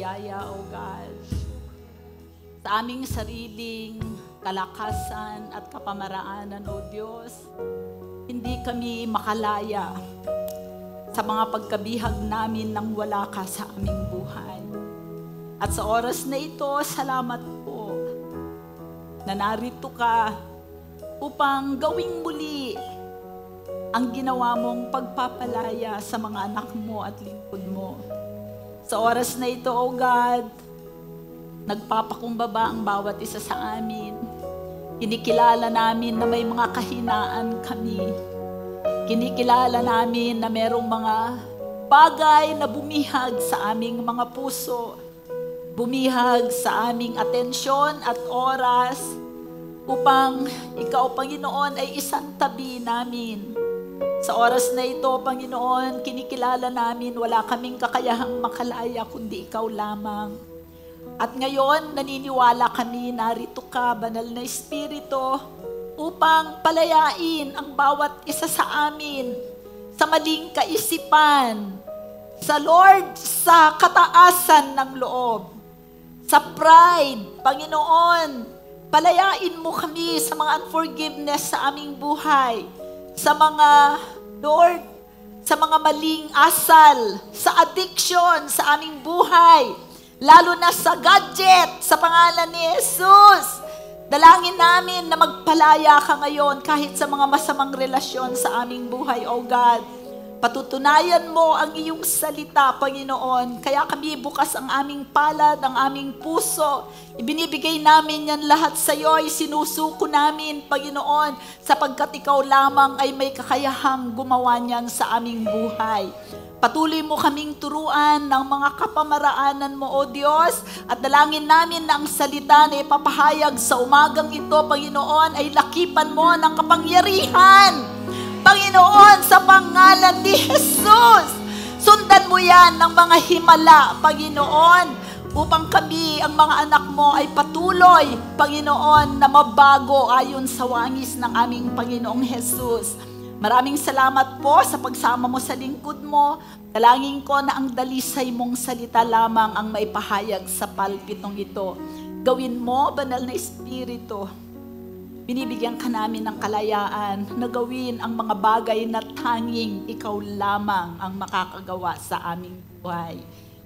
Yaya, O God, sa aming sariling kalakasan at kapamaraanan, O Diyos, hindi kami makalaya sa mga pagkabihag namin nang wala ka sa aming buhay. At sa oras na ito, salamat po na narito ka upang gawing muli ang ginawa mong pagpapalaya sa mga anak mo at lingkod mo. Sa oras na ito, O God, nagpapakumbaba ang bawat isa sa amin. Kinikilala namin na may mga kahinaan kami. Kinikilala namin na merong mga bagay na bumihag sa aming mga puso. Bumihag sa aming atensyon at oras upang Ikaw, Panginoon, ay isantabi namin. Sa oras na ito, Panginoon, kinikilala namin wala kaming kakayahang makalaya kundi Ikaw lamang. At ngayon, naniniwala kami, narito ka, Banal na Espiritu, upang palayain ang bawat isa sa amin sa maling kaisipan, sa kataasan ng loob, sa pride. Panginoon, palayain mo kami sa mga unforgiveness sa aming buhay, sa mga, Lord, sa mga maling asal, sa addiction sa aming buhay, lalo na sa gadget, sa pangalan ni Jesus. Dalangin namin na magpalaya ka ngayon kahit sa mga masamang relasyon sa aming buhay, O God. Patutunayan mo ang iyong salita, Panginoon. Kaya kami bukas ang aming palad, ang aming puso. Ibinibigay namin yan lahat sa iyo. Isinusuko namin, Panginoon, sapagkat Ikaw lamang ay may kakayahang gumawa niyan sa aming buhay. Patuloy mo kaming turuan ng mga kapamaraanan mo, O Diyos, at dalangin namin na ang salita na ipapahayag sa umagang ito, Panginoon, ay lakipan mo ng kapangyarihan. Panginoon, sa pangalan ni Jesus, sundan mo yan ng mga himala, Panginoon, upang kami, ang mga anak mo, ay patuloy, Panginoon, na mabago ayon sa wangis ng aming Panginoong Jesus. Maraming salamat po sa pagsama mo sa lingkod mo. Dalangin ko na ang dalisay mong salita lamang ang maipahayag sa palpitong ito. Gawin mo, Banal na Espiritu. Binibigyan ka namin ng kalayaan na gawin ang mga bagay na tanging Ikaw lamang ang makakagawa sa aming buhay.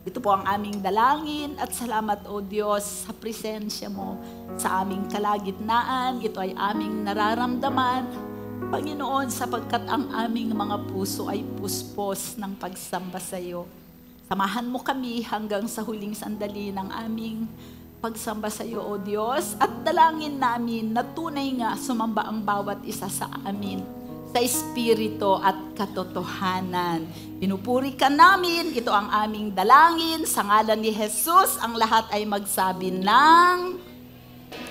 Ito po ang aming dalangin at salamat, O Diyos, sa presensya mo sa aming kalagitnaan. Ito ay aming nararamdaman, Panginoon, sapagkat ang aming mga puso ay puspos ng pagsamba sa iyo. Samahan mo kami hanggang sa huling sandali ng aming pagsamba sa iyo, O Diyos, at dalangin namin na tunay nga sumamba ang bawat isa sa amin sa Espiritu at katotohanan. Pinupuri ka namin, ito ang aming dalangin, sa ngalan ni Jesus, ang lahat ay magsabi ng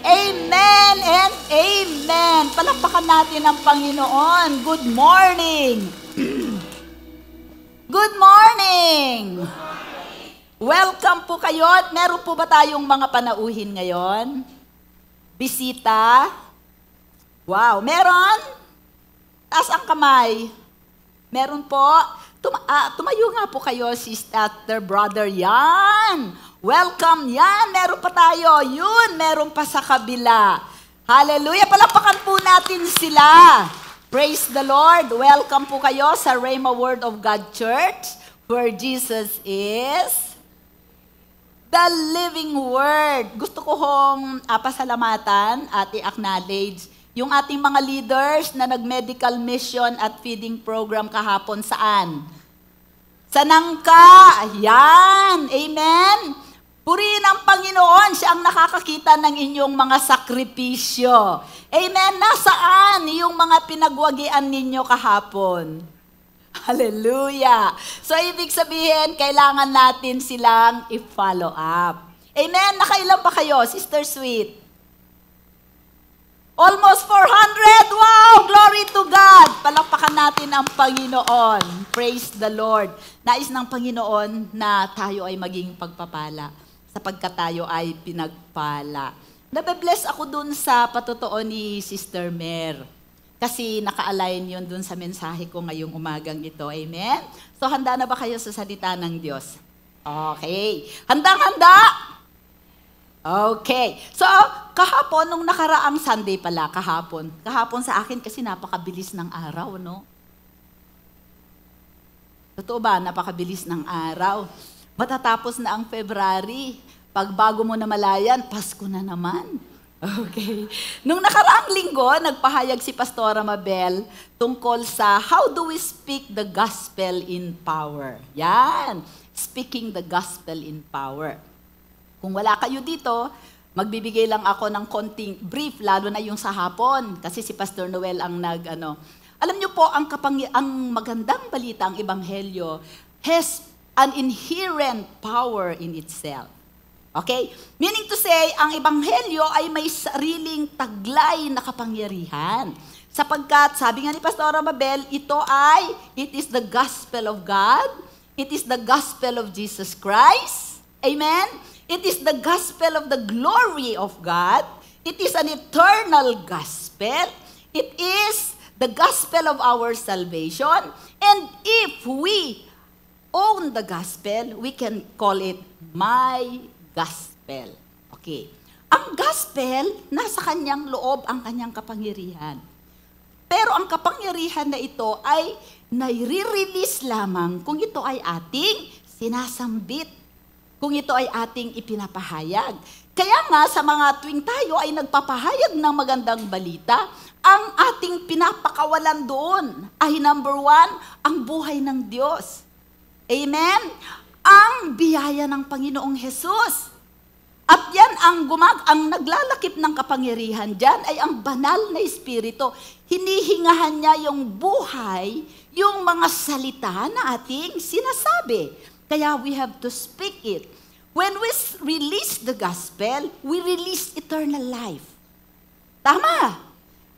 Amen and Amen. Palakpakan natin ang Panginoon. Good morning. Good morning. Welcome po kayo. Meron po ba tayong mga panauhin ngayon? Bisita? Wow, meron? Taas ang kamay. Meron po? Tumayo nga po kayo, sister, brother. Yan. Welcome. Yan. Meron pa tayo. Yun. Meron pa sa kabila. Hallelujah. Palakpakan po natin sila. Praise the Lord. Welcome po kayo sa Rhema Word of God Church, where Jesus is the living Word. Gusto ko hong pasalamatan at i-acknowledge yung ating mga leaders na nag-medical mission at feeding program kahapon. Saan? Sa Nangka. Ayan. Amen. Purihin ang Panginoon. Siya ang nakakakita ng inyong mga sakripisyo. Amen. Nasaan yung mga pinagwagian ninyo kahapon? Hallelujah. So, ibig sabihin, kailangan natin silang i-follow up. Amen? Nakailan pa kayo, Sister Sweet? Almost 400. Wow! Glory to God! Palakpakan natin ang Panginoon. Praise the Lord. Nais ng Panginoon na tayo ay maging pagpapala sapagkat tayo ay pinagpala. Nabe-bless ako dun sa patotoo ni Sister Mer. Kasi naka-align yun dun sa mensahe ko ngayong umagang ito. Amen? So, handa na ba kayo sa salita ng Diyos? Okay. Handang-handa? Okay. So, kahapon, nung nakaraang Sunday pala, kahapon sa akin kasi napakabilis ng araw, no? Totoo ba? Napakabilis ng araw. Matatapos na ang February. Pag bago mo na malayan, Pasko na naman. Okay. Nung nakaraang linggo, nagpahayag si Pastora Mabel tungkol sa how do we speak the gospel in power. Yan. Speaking the gospel in power. Kung wala kayo dito, magbibigay lang ako ng konting brief, lalo na yung sa hapon. Kasi si Pastor Noel ang Alam niyo po, ang magandang balita, ang Ebanghelyo, has an inherent power in itself. Okay? Meaning to say, ang Ebanghelyo ay may sariling taglay na kapangyarihan. Sapagkat, sabi nga ni Pastora Mabel, it is the gospel of God, it is the gospel of Jesus Christ, amen? It is the gospel of the glory of God, it is an eternal gospel, it is the gospel of our salvation, and if we own the gospel, we can call it my gospel. Okay. Ang gospel, nasa kanyang loob ang kanyang kapangyarihan. Pero ang kapangyarihan na ito ay nai-release lamang kung ito ay ating sinasambit, kung ito ay ating ipinapahayag. Kaya nga sa mga tuwing tayo ay nagpapahayag ng magandang balita, ang ating pinapakawalan doon ay number 1, ang buhay ng Diyos. Amen? Ang biyaya ng Panginoong Hesus. At yan ang naglalakip ng kapangyarihan dyan ay ang banal na Espiritu. Hinihingahan niya yung buhay, yung mga salita na ating sinasabi. Kaya we have to speak it. When we release the gospel, we release eternal life. Tama.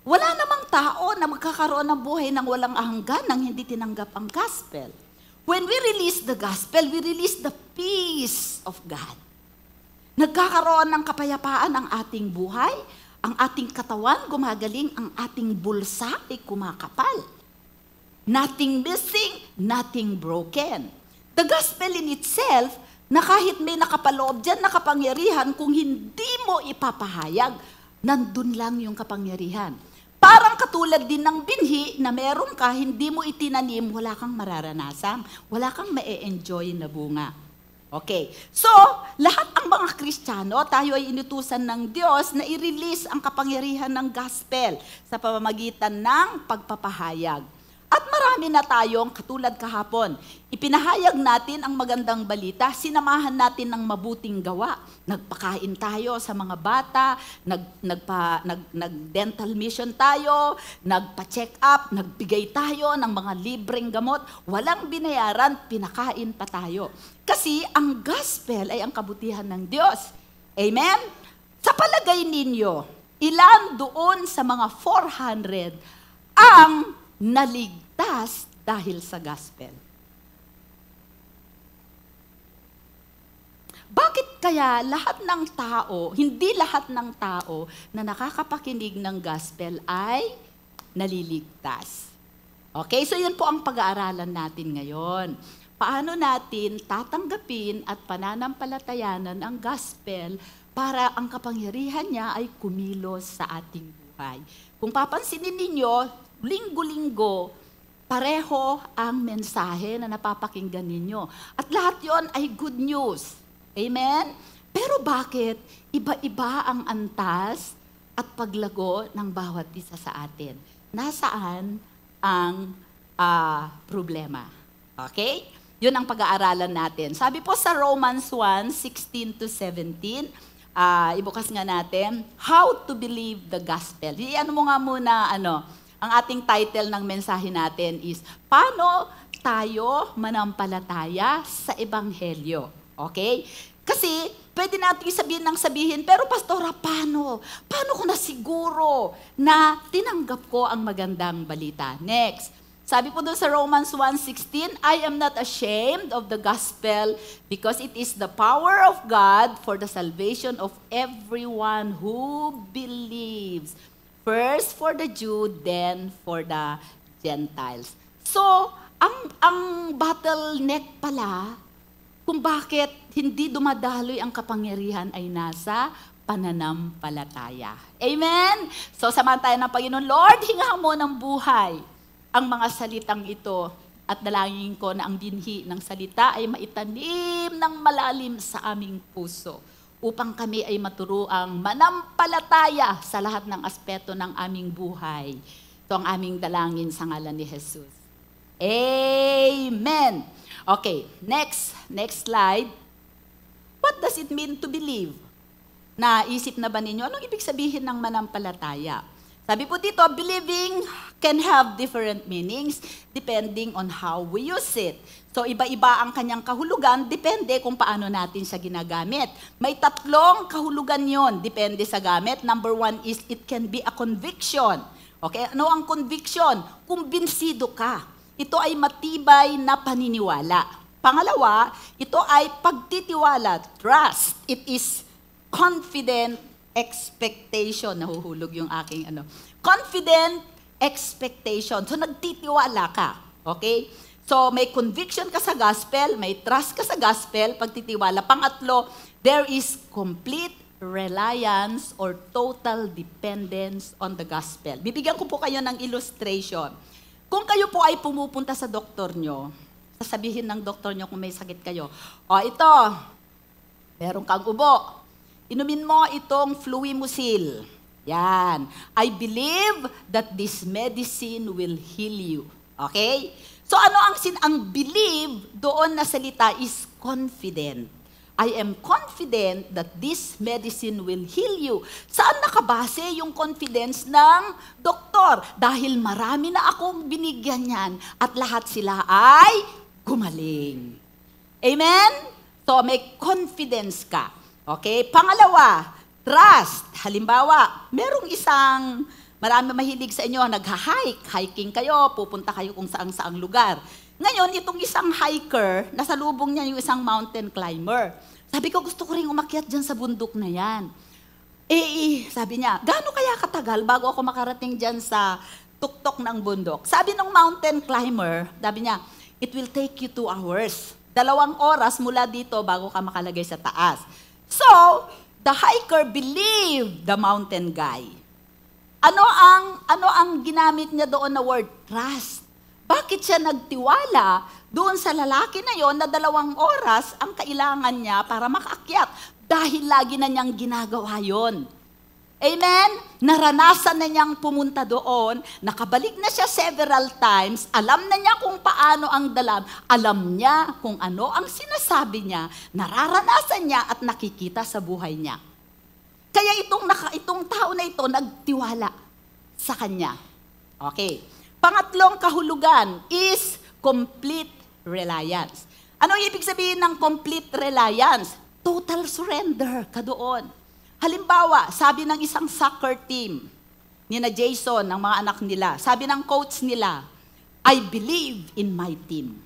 Wala namang tao na magkakaroon ng buhay ng walang hanggan nang hindi tinanggap ang gospel. When we release the gospel, we release the peace of God. Nagkakaroon ng kapayapaan ang ating buhay, ang ating katawan gumagaling, ang ating bulsa ay kumakapal. Nothing missing, nothing broken. The gospel in itself, na kahit may nakapaloob dyan na kapangyarihan, kung hindi mo ipapahayag, nandun lang yung kapangyarihan. Parang katulad din ng binhi na meron ka, hindi mo itinanim, wala kang mararanasan, wala kang ma-enjoy na bunga. Okay, so lahat ang mga Kristiyano, tayo ay inutusan ng Diyos na i-release ang kapangyarihan ng gospel sa pamamagitan ng pagpapahayag. At marami na tayong, katulad kahapon, ipinahayag natin ang magandang balita, sinamahan natin ng mabuting gawa. Nagpakain tayo sa mga bata, nag-dental mission tayo, nagpa-check up, nagbigay tayo ng mga libreng gamot, walang binayaran, pinakain pa tayo. Kasi ang gospel ay ang kabutihan ng Diyos. Amen? Sa palagay ninyo, ilan doon sa mga 400 ang naligtas dahil sa gospel? Bakit kaya lahat ng tao, hindi lahat ng tao na nakakapakinig ng gospel ay naliligtas? Okay, so yun po ang pag-aaralan natin ngayon. Paano natin tatanggapin at pananampalatayanan ang gospel para ang kapangyarihan niya ay kumilos sa ating buhay. Kung papansinin ninyo, linggo-linggo, pareho ang mensahe na napapakinggan ninyo. At lahat yon ay good news. Amen? Pero bakit iba-iba ang antas at paglago ng bawat isa sa atin? Nasaan ang problema? Okay? Yun ang pag-aaralan natin. Sabi po sa Romans 1:16-17, ibukas nga natin, How to Believe the Gospel. Iyan mo nga muna, ang ating title ng mensahe natin is, Paano tayo manampalataya sa Ebanghelyo? Okay? Kasi, pwede natin sabihin, pero Pastora, paano? Paano ko na siguro na tinanggap ko ang magandang balita? Next. Sabi po doon sa Romans 1:16, I am not ashamed of the gospel because it is the power of God for the salvation of everyone who believes. First for the Jew, then for the Gentiles. So, ang bottleneck pala kung bakit hindi dumadaloy ang kapangyarihan ay nasa pananampalataya. Amen? So, samahan tayo ng Panginoon. Lord, hingahan mo ng buhay ang mga salitang ito at dalangin ko na ang binhi ng salita ay maitanim ng malalim sa aming puso upang kami ay maturuang manampalataya sa lahat ng aspeto ng aming buhay. Ito ang aming dalangin sa ngalan ni Jesus. Amen! Okay, next slide. What does it mean to believe? Naisip na ba ninyo? Anong ibig sabihin ng manampalataya? Sabi po dito, believing can have different meanings depending on how we use it. So, iba-iba ang kanyang kahulugan, depende kung paano natin siya ginagamit. May 3 kahulugan yon, depende sa gamit. Number 1 is, it can be a conviction. Okay, ano ang conviction? Kumbinsido ka. Ito ay matibay na paniniwala. Pangalawa, ito ay pagtitiwala, trust. It is confident expectation. Nahuhulog yung aking confident expectation. So, nagtitiwala ka. Okay? So, may conviction ka sa gospel, may trust ka sa gospel, pagtitiwala. Pangatlo, there is complete reliance or total dependence on the gospel. Bibigyan ko po kayo ng illustration. Kung kayo po ay pumupunta sa doktor nyo, sasabihin ng doktor nyo kung may sakit kayo, ito, meron kang ubo. Inumin mo itong Fluimucil. Yan. I believe that this medicine will heal you. Okay? So ano ang believe doon na salita is confident. I am confident that this medicine will heal you. Saan nakabase yung confidence ng doktor? Dahil marami na akong binigyan yan at lahat sila ay gumaling. Amen? So may confidence ka. Okay? Pangalawa, trust. Halimbawa, merong marami mahilig sa inyo, nagha-hike, hiking kayo, pupunta kayo kung saang-saang lugar. Ngayon, itong isang hiker, nasalubong niya yung isang mountain climber. Sabi ko, gusto ko rin umakyat dyan sa bundok na yan. Sabi niya, gaano kaya katagal bago ako makarating dyan sa tuktok ng bundok? Sabi ng mountain climber, sabi niya, it will take you 2 hours. 2 oras mula dito bago ka makalagay sa taas. So, the hiker believed the mountain guy. Ano ang ginamit niya doon na word? Trust. Bakit siya nagtiwala doon sa lalaki na yon na 2 oras ang kailangan niya para makaakyat? Dahil lagi na niyang ginagawa yon. Amen? Naranasan na niyang pumunta doon, nakabalik na siya several times, alam na niya kung paano ang dalam, alam niya kung ano ang sinasabi niya, nararanasan niya at nakikita sa buhay niya. Kaya itong tao na ito nagtiwala sa kanya. Okay. Pangatlong kahulugan is complete reliance. Ano ibig sabihin ng complete reliance? Total surrender ka doon. Halimbawa, sabi ng isang soccer team, nina Jason, ng mga anak nila, sabi ng coach nila, I believe in my team.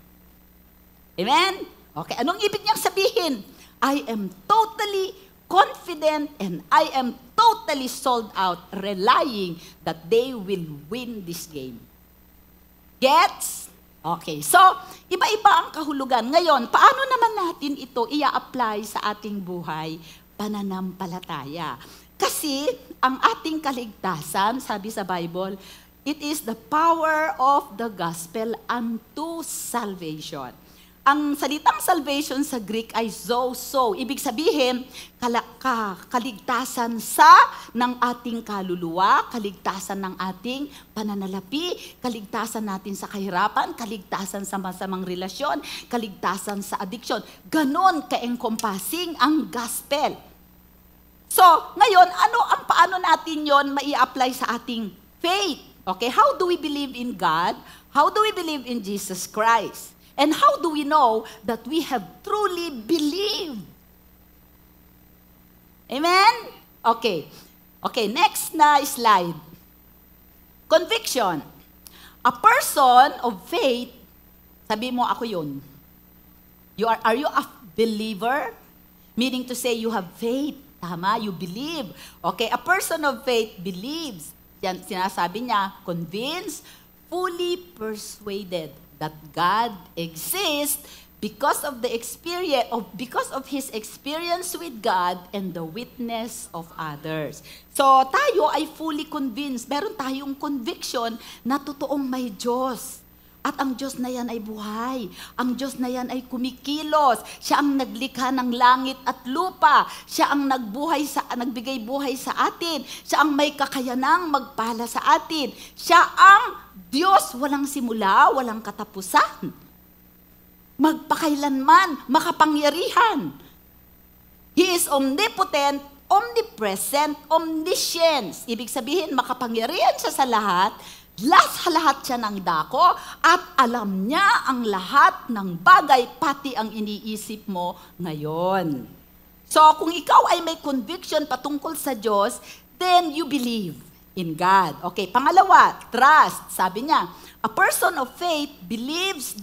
Amen? Okay, anong ibig niyang sabihin? I am totally confident and I am totally sold out, relying that they will win this game. Gets? Okay, so iba-iba ang kahulugan. Ngayon, paano naman natin ito i-apply sa ating buhay? Pananampalataya. Kasi ang ating kaligtasan, sabi sa Bible, it is the power of the gospel unto salvation. Ang salitang salvation sa Greek ay zozo. Ibig sabihin, kaligtasan ng ating kaluluwa, kaligtasan ng ating pananalapi, kaligtasan natin sa kahirapan, kaligtasan sa masamang relasyon, kaligtasan sa addiction. Ganon ka-encompassing ang gospel. So, ngayon, paano natin yon mai-apply sa ating faith? Okay, how do we believe in God? How do we believe in Jesus Christ? And how do we know that we have truly believed? Amen? Okay. Okay, next na slide. Conviction. A person of faith, sabi mo, ako yun. Are you a believer? Meaning to say, you have faith. Tama, you believe. Okay, a person of faith believes. Yan, sinasabi niya, convinced, fully persuaded that God exists because of his experience with God and the witness of others. So tayo ay fully convinced, meron tayong conviction na totoong may Diyos. At ang Diyos na yan ay buhay. Ang Diyos na yan ay kumikilos. Siya ang naglikha ng langit at lupa. Siya ang nagbigay buhay sa atin. Siya ang may kakayanang magpala sa atin. Siya ang Diyos, walang simula, walang katapusan. Magpakailanman, makapangyarihan. He is omnipotent, omnipresent, omniscient. Ibig sabihin, makapangyarihan siya sa lahat. Lahat siya ng dako at alam niya ang lahat ng bagay, pati ang iniisip mo ngayon. So, kung ikaw ay may conviction patungkol sa Diyos, then you believe in God. Okay, pangalawa, trust. Sabi niya, a person of faith believes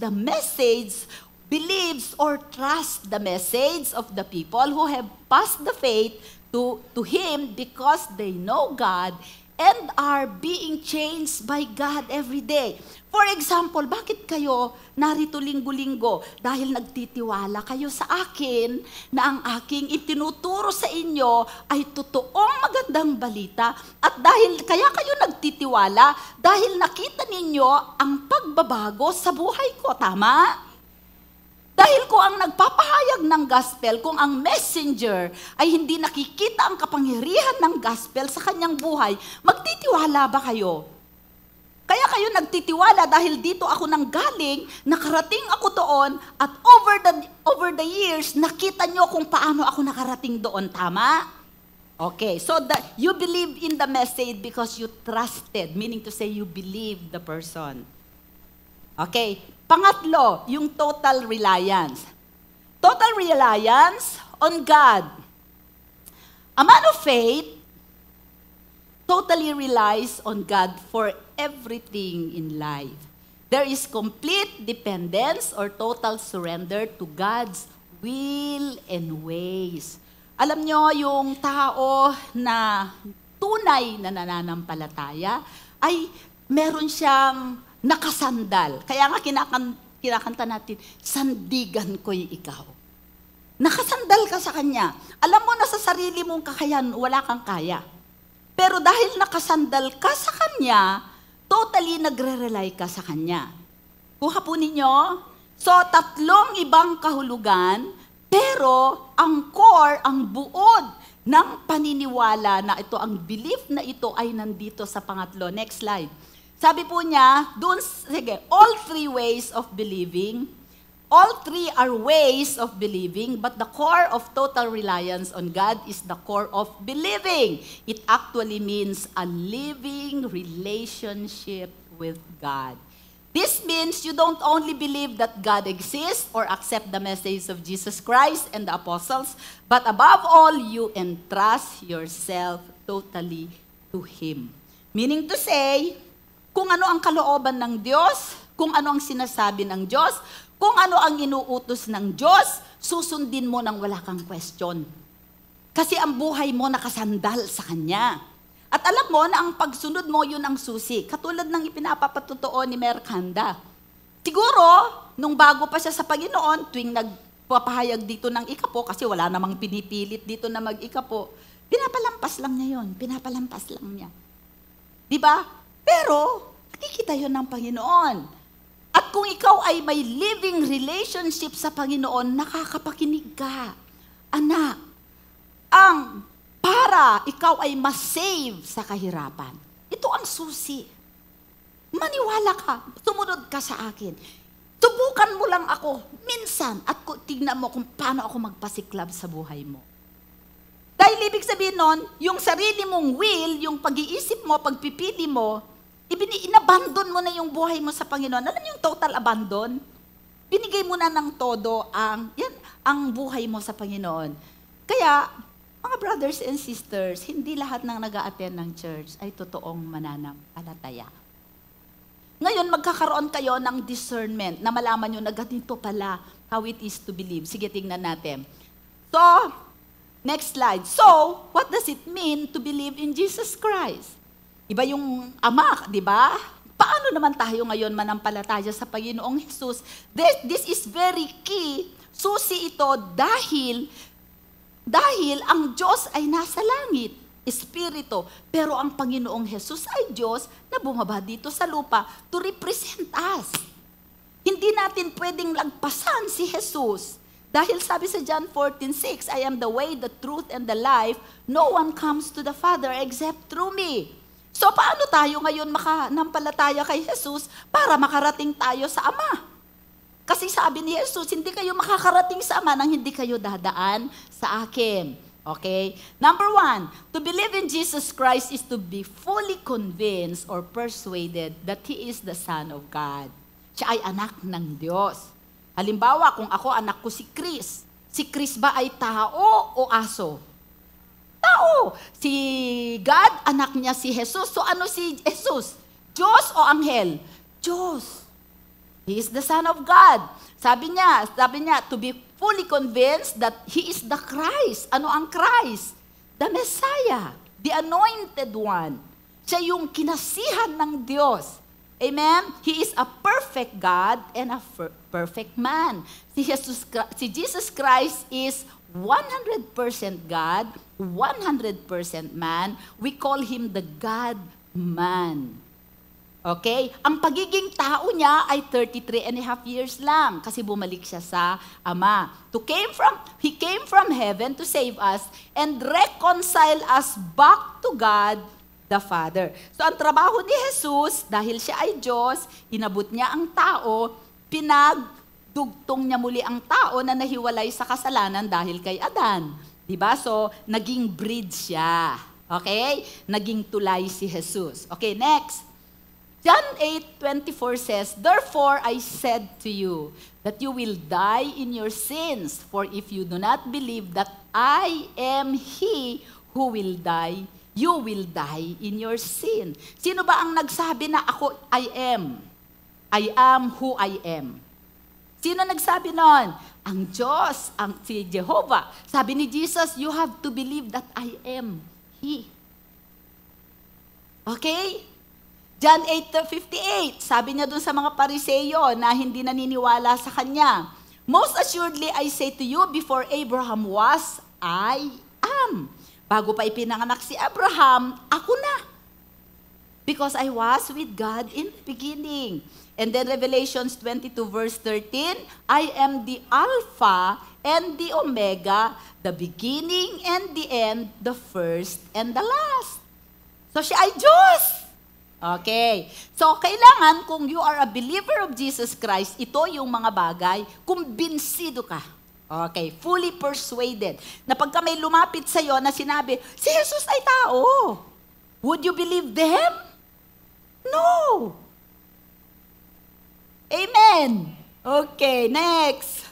or trusts the message of the people who have passed the faith to him because they know God and are being changed by God every day. For example, bakit kayo narito linggo-linggo? Dahil nagtitiwala kayo sa akin na ang aking itinuturo sa inyo ay totoong magandang balita. At dahil kaya kayo nagtitiwala, dahil nakita ninyo ang pagbabago sa buhay ko. Tama? Dahil kung ang nagpapahayag ng gospel, kung ang messenger ay hindi nakikita ang kapangyarihan ng gospel sa kanyang buhay, magtitiwala ba kayo? Kaya kayo nagtitiwala dahil dito ako nanggaling, nakarating ako doon, at over the years, nakita nyo kung paano ako nakarating doon. Tama? Okay, so you believe in the message because you trusted, meaning to say you believe the person. Okay, pangatlo, yung total reliance. Total reliance on God. A man of faith totally relies on God for everything in life. There is complete dependence or total surrender to God's will and ways. Alam nyo, yung tao na tunay na nananampalataya ay meron siyang nakasandal. Kaya nga kinakanta natin, sandigan ko'y ikaw. Nakasandal ka sa Kanya. Alam mo na sa sarili mong kakayan, wala kang kaya. Pero dahil nakasandal ka sa Kanya, totally nagre-rely ka sa Kanya. Kuha po ninyo. So, tatlong ibang kahulugan, pero ang core, ang buod ng paniniwala na ito, ang belief na ito ay nandito sa pangatlo. Next slide. Sabi po niya, all three ways of believing, all three are ways of believing, but the core of total reliance on God is the core of believing. It actually means a living relationship with God. This means you don't only believe that God exists or accept the message of Jesus Christ and the apostles, but above all, you entrust yourself totally to Him. Meaning to say, kung ano ang kalooban ng Diyos, kung ano ang sinasabi ng Diyos, kung ano ang inuutos ng Diyos, susundin mo nang wala kang question. Kasi ang buhay mo nakasandal sa Kanya. At alam mo na ang pagsunod mo, yun ang susi. Katulad ng ipinapapatutuo ni Mercanda. Siguro, nung bago pa siya sa Panginoon, tuwing nagpapahayag dito ng ikapo, kasi wala namang pinipilit dito na mag-ikapo, pinapalampas lang niya yun. Pinapalampas lang niya. Diba? Pero, nakikita yun ng Panginoon. At kung ikaw ay may living relationship sa Panginoon, nakakapakinig ka. Anak, para ikaw ay ma-save sa kahirapan. Ito ang susi. Maniwala ka, sumunod ka sa akin. Subukan mo lang ako minsan at tignan mo kung paano ako magpasiklab sa buhay mo. Dahil ibig sabihin nun, yung sarili mong will, yung pag-iisip mo, pagpipili mo, inabandon mo na yung buhay mo sa Panginoon. Alam niyo yung total abandon? Binigay mo na ng todo ang buhay mo sa Panginoon. Kaya, mga brothers and sisters, hindi lahat ng nag-a-attend ng church ay totoong mananampalataya. Ngayon, magkakaroon kayo ng discernment na malaman nyo na ganito pala how it is to believe. Sige, tingnan natin. So, next slide. So, what does it mean to believe in Jesus Christ? Iba yung Ama, di ba? Paano naman tayo ngayon manampalataya sa Panginoong Hesus? This is very key. Susi ito dahil ang Diyos ay nasa langit, Espiritu. Pero ang Panginoong Hesus ay Diyos na bumaba dito sa lupa to represent us. Hindi natin pwedeng lagpasan si Hesus. Dahil sabi sa John 14:6, I am the way, the truth, and the life. No one comes to the Father except through me. So paano tayo ngayon makanampalataya kay Hesus para makarating tayo sa Ama? Kasi sabi ni Jesus, hindi kayo makakarating sa Ama nang hindi kayo dadaan sa akin. Okay? Number 1, to believe in Jesus Christ is to be fully convinced or persuaded that He is the Son of God. Siya ay anak ng Diyos. Halimbawa, kung ako anak ko si Chris ba ay tao o aso? Tao. Si God, anak niya si Jesus. So ano si Jesus? Diyos o anghel? Diyos. He is the Son of God. Sabi niya, to be fully convinced that He is the Christ. Ano ang Christ? The Messiah, the Anointed One. Siya yung kinasihan ng Diyos. Amen? He is a perfect God and a perfect man. Si Jesus Christ is 100% God, 100% man. We call Him the God-man. Okay? Ang pagiging tao niya ay 33 and a half years lang kasi bumalik siya sa Ama. He came from heaven to save us and reconcile us back to God the Father. So ang trabaho ni Jesus, dahil siya ay Diyos, inabot niya ang tao, pinagdugtong niya muli ang tao na nahiwalay sa kasalanan dahil kay Adan. Diba? So, naging bridge siya. Okay? Naging tulay si Jesus. Okay, next. John 8:24 says, therefore I said to you that you will die in your sins, for if you do not believe that I am He who will die, you will die in your sin. Sino ba ang nagsabi na ako I am? I am who I am. Sino nagsabi nun? Ang Diyos, si Jehovah. Sabi ni Jesus, you have to believe that I am He. Okay? John 8:58, sabi niya dun sa mga Pariseyo na hindi naniniwala sa Kanya, most assuredly I say to you, before Abraham was, I am. Bago pa ipinanganak si Abraham, ako na. Because I was with God in the beginning. And then Revelations 22 verse 13, I am the Alpha and the Omega, the beginning and the end, the first and the last. So siya ay Diyos. Okay. So, kailangan kung you are a believer of Jesus Christ, ito yung mga bagay, kumbinsido ka. Okay. Fully persuaded. Na pagka may lumapit sa'yo na sinabi, si Jesus ay tao. Would you believe them? No. Amen. Okay. Next.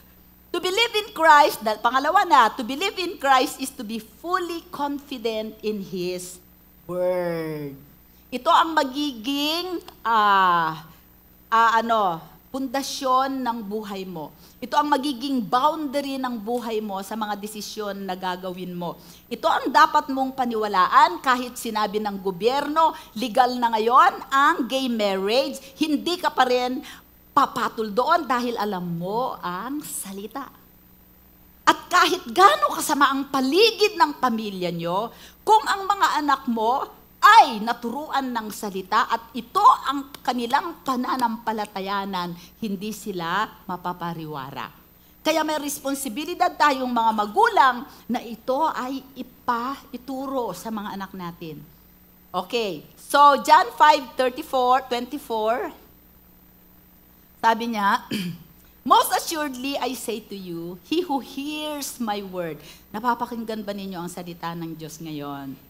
To believe in Christ, pangalawa na, to believe in Christ is to be fully confident in His Word. Ito ang magiging pundasyon ng buhay mo. Ito ang magiging boundary ng buhay mo sa mga desisyon na gagawin mo. Ito ang dapat mong paniwalaan kahit sinabi ng gobyerno, legal na ngayon ang gay marriage, hindi ka pa rin papatol doon dahil alam mo ang salita. At kahit gaano kasama ang paligid ng pamilya nyo, kung ang mga anak mo ay naturuan ng salita at ito ang kanilang pananampalatayanan, hindi sila mapapariwara. Kaya may responsibilidad tayong mga magulang na ito ay ituro sa mga anak natin. Okay, so John 5:24, sabi niya, most assuredly I say to you, he who hears my word. Napapakinggan ba ninyo ang salita ng Diyos ngayon?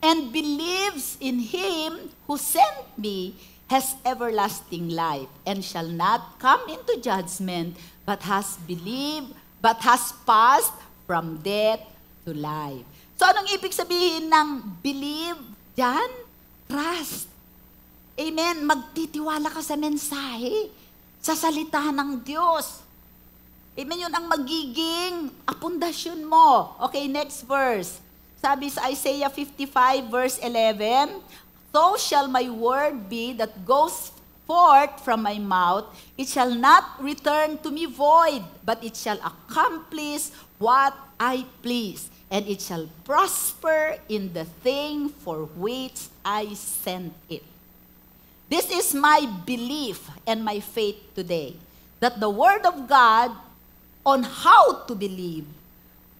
And believes in Him who sent me has everlasting life and shall not come into judgment, but has passed from death to life. So anong ibig sabihin ng believe? Diyan? Trust. Amen. Magtitiwala ka sa mensahe, sa salita ng Diyos. Amen. Yun ang magiging pundasyon mo. Okay, next verse. Sabi sa Isaiah 55 verse 11, so so shall my word be that goes forth from my mouth. It shall not return to me void, but it shall accomplish what I please, and it shall prosper in the thing for which I sent it. This is my belief and my faith today, that the Word of God on how to believe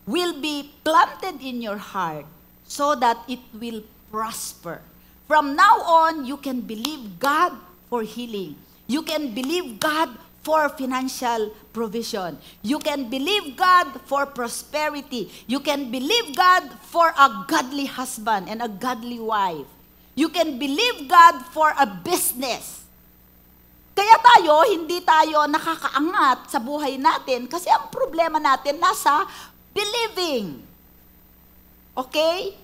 will be planted in your heart so that it will prosper. From now on, you can believe God for healing. You can believe God for financial provision. You can believe God for prosperity. You can believe God for a godly husband and a godly wife. You can believe God for a business. Kaya hindi tayo nakakaangat sa buhay natin kasi ang problema natin nasa believing. Okay?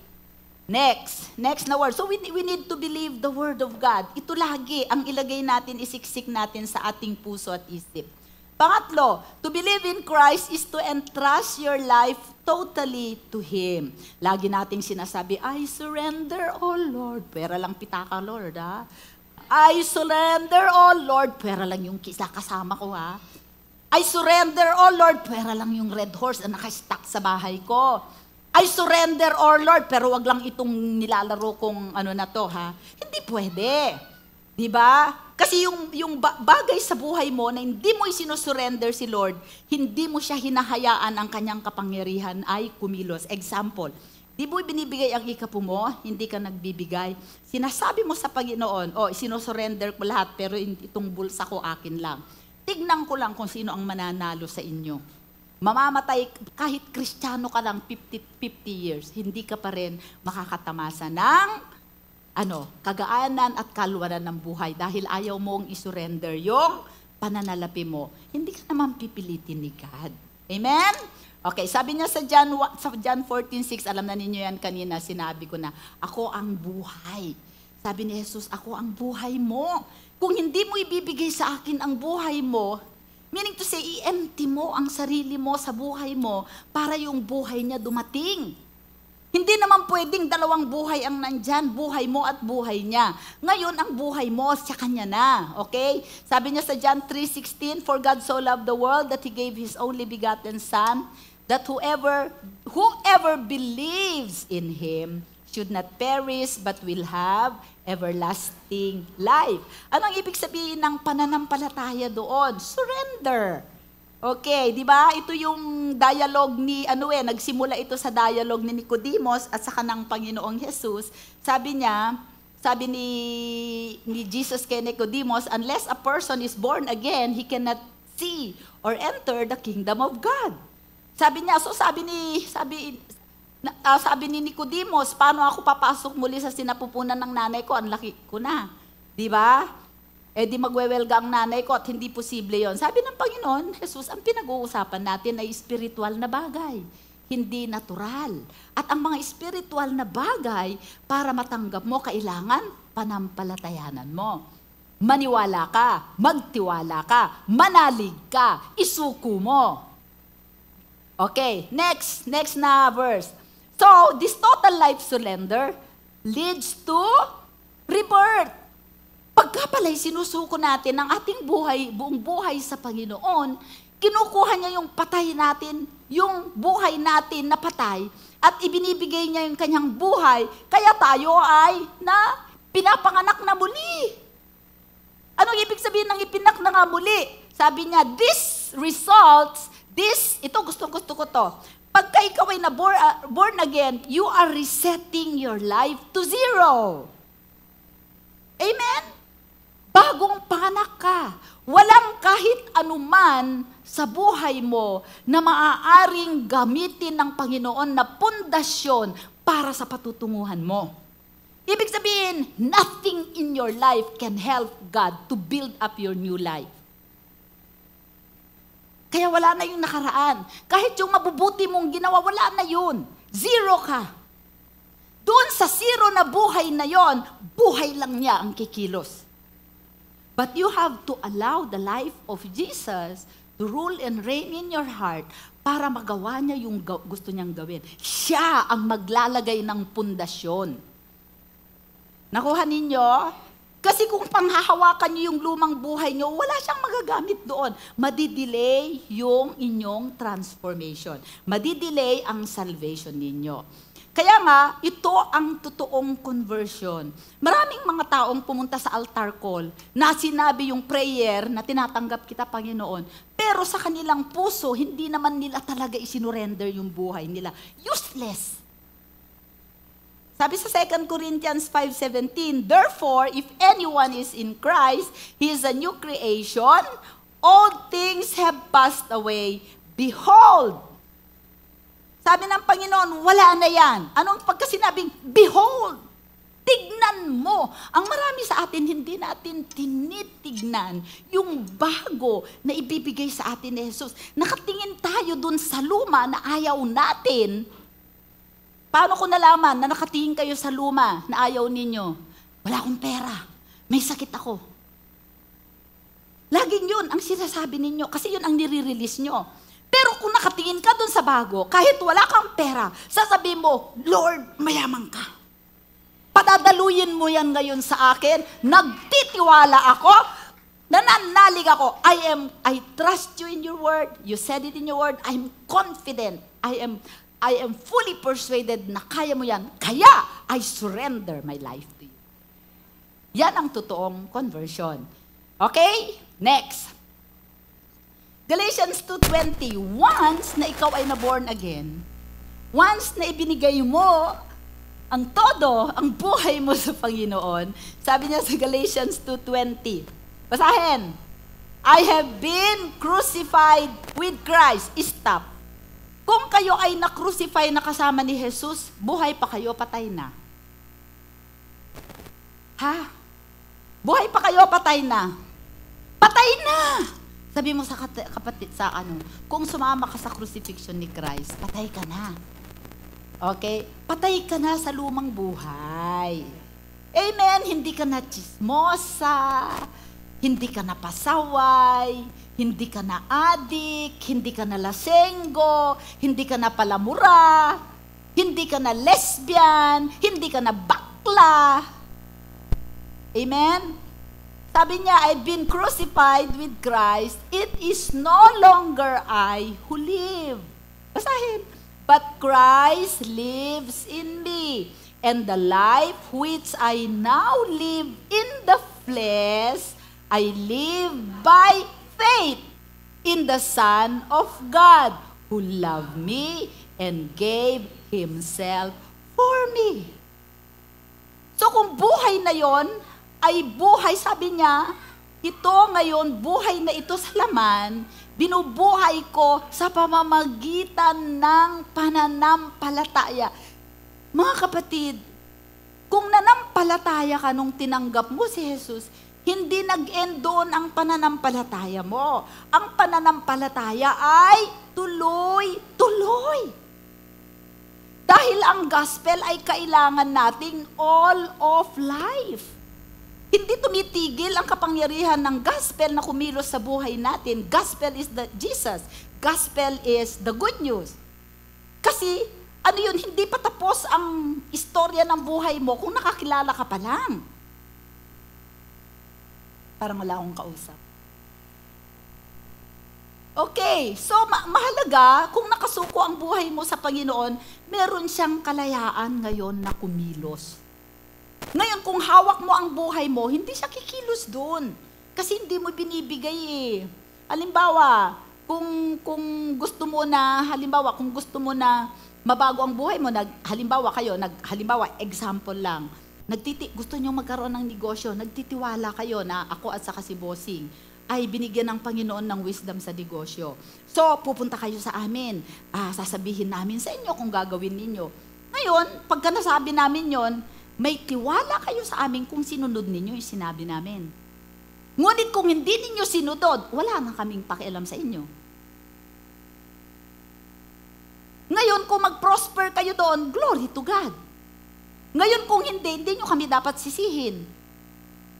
Next na word. So we need to believe the Word of God. Ito lagi ang ilagay natin, isiksik natin sa ating puso at isip. Pangatlo, to believe in Christ is to entrust your life totally to Him. Lagi nating sinasabi, I surrender, oh Lord. Pera lang pitaka, Lord, ha? I surrender, oh Lord. Pera lang yung kasama ko, ha? I surrender, oh Lord. Pera lang yung red horse na nakastack sa bahay ko. I surrender, oh Lord, pero wag lang itong nilalaro kong ano na to, ha? Hindi pwede. Di ba? Kasi yung bagay sa buhay mo na hindi mo isinusurrender si Lord, hindi mo siya hinahayaan ang kanyang kapangyarihan ay kumilos. Example, di mo binibigay ang ikapu mo, hindi ka nagbibigay. Sinasabi mo sa Panginoon, isinusurrender ko lahat, pero itong bulsa ko akin lang. Tignan ko lang kung sino ang mananalo sa inyo. Mamamatay, kahit Kristiyano ka lang 50 years, hindi ka pa rin makakatamasa ng kagaanan at kaluwanan ng buhay dahil ayaw mong isurrender yung pananalapi mo. Hindi ka naman pipilitin ni God. Amen? Okay, sabi niya sa John 14:6, alam na ninyo yan kanina, sinabi ko na, ako ang buhay. Sabi ni Jesus, ako ang buhay mo. Kung hindi mo ibibigay sa akin ang buhay mo, meaning to say, i-empty mo ang sarili mo sa buhay mo para yung buhay niya dumating. Hindi naman pwedeng dalawang buhay ang nandyan, buhay mo at buhay niya. Ngayon, ang buhay mo, sa kanya na. Okay? Sabi niya sa John 3:16, for God so loved the world that He gave His only begotten Son, that whoever believes in Him should not perish but will have everlasting life. Anong ibig sabihin ng pananampalataya doon? Surrender. Okay, di ba? Ito yung dialogue ni, nagsimula ito sa dialogue ni Nicodemos at saka ng Panginoong Jesus. Sabi ni Jesus kay Nicodemos, unless a person is born again, he cannot see or enter the kingdom of God. Sabi ni Nicodemos, paano ako papasok muli sa sinapupunan ng nanay ko? Ang laki ko na. Di ba? Di magwewelga ang nanay ko at hindi posible yon. Sabi ng Panginoon, Jesus, ang pinag-uusapan natin ay spiritual na bagay, hindi natural. At ang mga spiritual na bagay, para matanggap mo, kailangan panampalatayanan mo. Maniwala ka, magtiwala ka, manalig ka, isuko mo. Okay, next na verse. So, this total life surrender leads to rebirth. Pagka pala'y sinusuko natin ang ating buhay, buong buhay sa Panginoon, kinukuha niya yung patay natin, yung buhay natin na patay, at ibinibigay niya yung kanyang buhay, kaya tayo ay pinapanganak na muli. Anong ibig sabihin ng ipinak na nga muli? Sabi niya, ito gusto ko to. Pagka ikaw ay born again, you are resetting your life to zero. Amen? Bagong panganak ka. Walang kahit anuman sa buhay mo na maaaring gamitin ng Panginoon na pundasyon para sa patutunguhan mo. Ibig sabihin, nothing in your life can help God to build up your new life. Kaya wala na yung nakaraan. Kahit yung mabubuti mong ginawa, wala na yun. Zero ka. Doon sa zero na buhay na yon, buhay lang niya ang kikilos. But you have to allow the life of Jesus to rule and reign in your heart para magawa niya yung gusto niyang gawin. Siya ang maglalagay ng pundasyon. Nakuha ninyo? Kasi kung panghahawakan nyo yung lumang buhay nyo, wala siyang magagamit doon. Madidelay yung inyong transformation. Madidelay ang salvation ninyo. Kaya nga, ito ang totoong conversion. Maraming mga taong pumunta sa altar call na sinabi yung prayer na tinatanggap kita, Panginoon. Pero sa kanilang puso, hindi naman nila talaga isinurrender yung buhay nila. Useless. Sabi sa 2 Corinthians 5:17, therefore, if anyone is in Christ, he is a new creation. All things have passed away. Behold! Sabi ng Panginoon, wala na yan. Anong pagkasinabing, behold! Tignan mo. Ang marami sa atin, hindi natin tinitignan yung bago na ibibigay sa atin ni Jesus. Nakatingin tayo dun sa luma na ayaw natin. Paano ko nalaman na nakatingin kayo sa luma na ayaw ninyo? Wala akong pera. May sakit ako. Laging yun ang sinasabi ninyo kasi yun ang nire-release nyo. Pero kung nakatingin ka dun sa bago, kahit wala kang pera, sasabihin mo, Lord, mayaman ka. Padadaluyin mo yan ngayon sa akin. Nagtitiwala ako. Nananalig ako. I trust you in your word. You said it in your word. I'm confident. I am fully persuaded na kaya mo yan. Kaya, I surrender my life to you. Yan ang totoong conversion. Okay? Next. Galatians 2:20, once na ikaw ay na-born again, once na ibinigay mo ang todo, ang buhay mo sa Panginoon, sabi niya sa Galatians 2:20, basahin, I have been crucified with Christ. Stop. Kung kayo ay na-crucify na kasama ni Jesus, buhay pa kayo, patay na. Ha? Buhay pa kayo, patay na. Patay na! Sabi mo sa kapatid, kung sumama ka sa crucifixion ni Christ, patay ka na. Okay? Patay ka na sa lumang buhay. Amen? Hindi ka na chismosa, hindi ka na pasaway, hindi ka na adik, hindi ka na lasenggo, hindi ka na palamura, hindi ka na lesbian, hindi ka na bakla. Amen? Sabi niya, I've been crucified with Christ. It is no longer I who live. Basahin. But Christ lives in me. And the life which I now live in the flesh, I live by faith in the Son of God who loved me and gave Himself for me. So kung buhay na yon ay buhay, sabi niya, ito ngayon, buhay na ito sa laman, binubuhay ko sa pamamagitan ng pananampalataya. Mga kapatid, kung nanampalataya ka nung tinanggap mo si Jesus, hindi nag-end doon ang pananampalataya mo. Ang pananampalataya ay tuloy-tuloy. Dahil ang gospel ay kailangan nating all of life. Hindi tumitigil ang kapangyarihan ng gospel na kumilos sa buhay natin. Gospel is the Jesus. Gospel is the good news. Kasi, hindi pa tapos ang istorya ng buhay mo kung nakakilala ka pa lang. Parang wala akong kausap. Okay, so mahalaga, kung nakasuko ang buhay mo sa Panginoon, meron siyang kalayaan ngayon na kumilos. Ngayon, kung hawak mo ang buhay mo, hindi siya kikilos doon. Kasi hindi mo binibigay eh. Halimbawa, kung gusto mo na mabago ang buhay mo, example lang, gusto nyo magkaroon ng negosyo, nagtitiwala kayo na ako at saka si Bossing ay binigyan ng Panginoon ng wisdom sa negosyo. So, pupunta kayo sa amin. Sasabihin namin sa inyo kung gagawin ninyo. Ngayon, pagka nasabi namin yon, may tiwala kayo sa amin kung sinunod ninyo yung sinabi namin. Ngunit kung hindi ninyo sinunod, wala na kaming pakialam sa inyo. Ngayon, kung mag-prosper kayo doon, glory to God. Ngayon, kung hindi nyo kami dapat sisihin.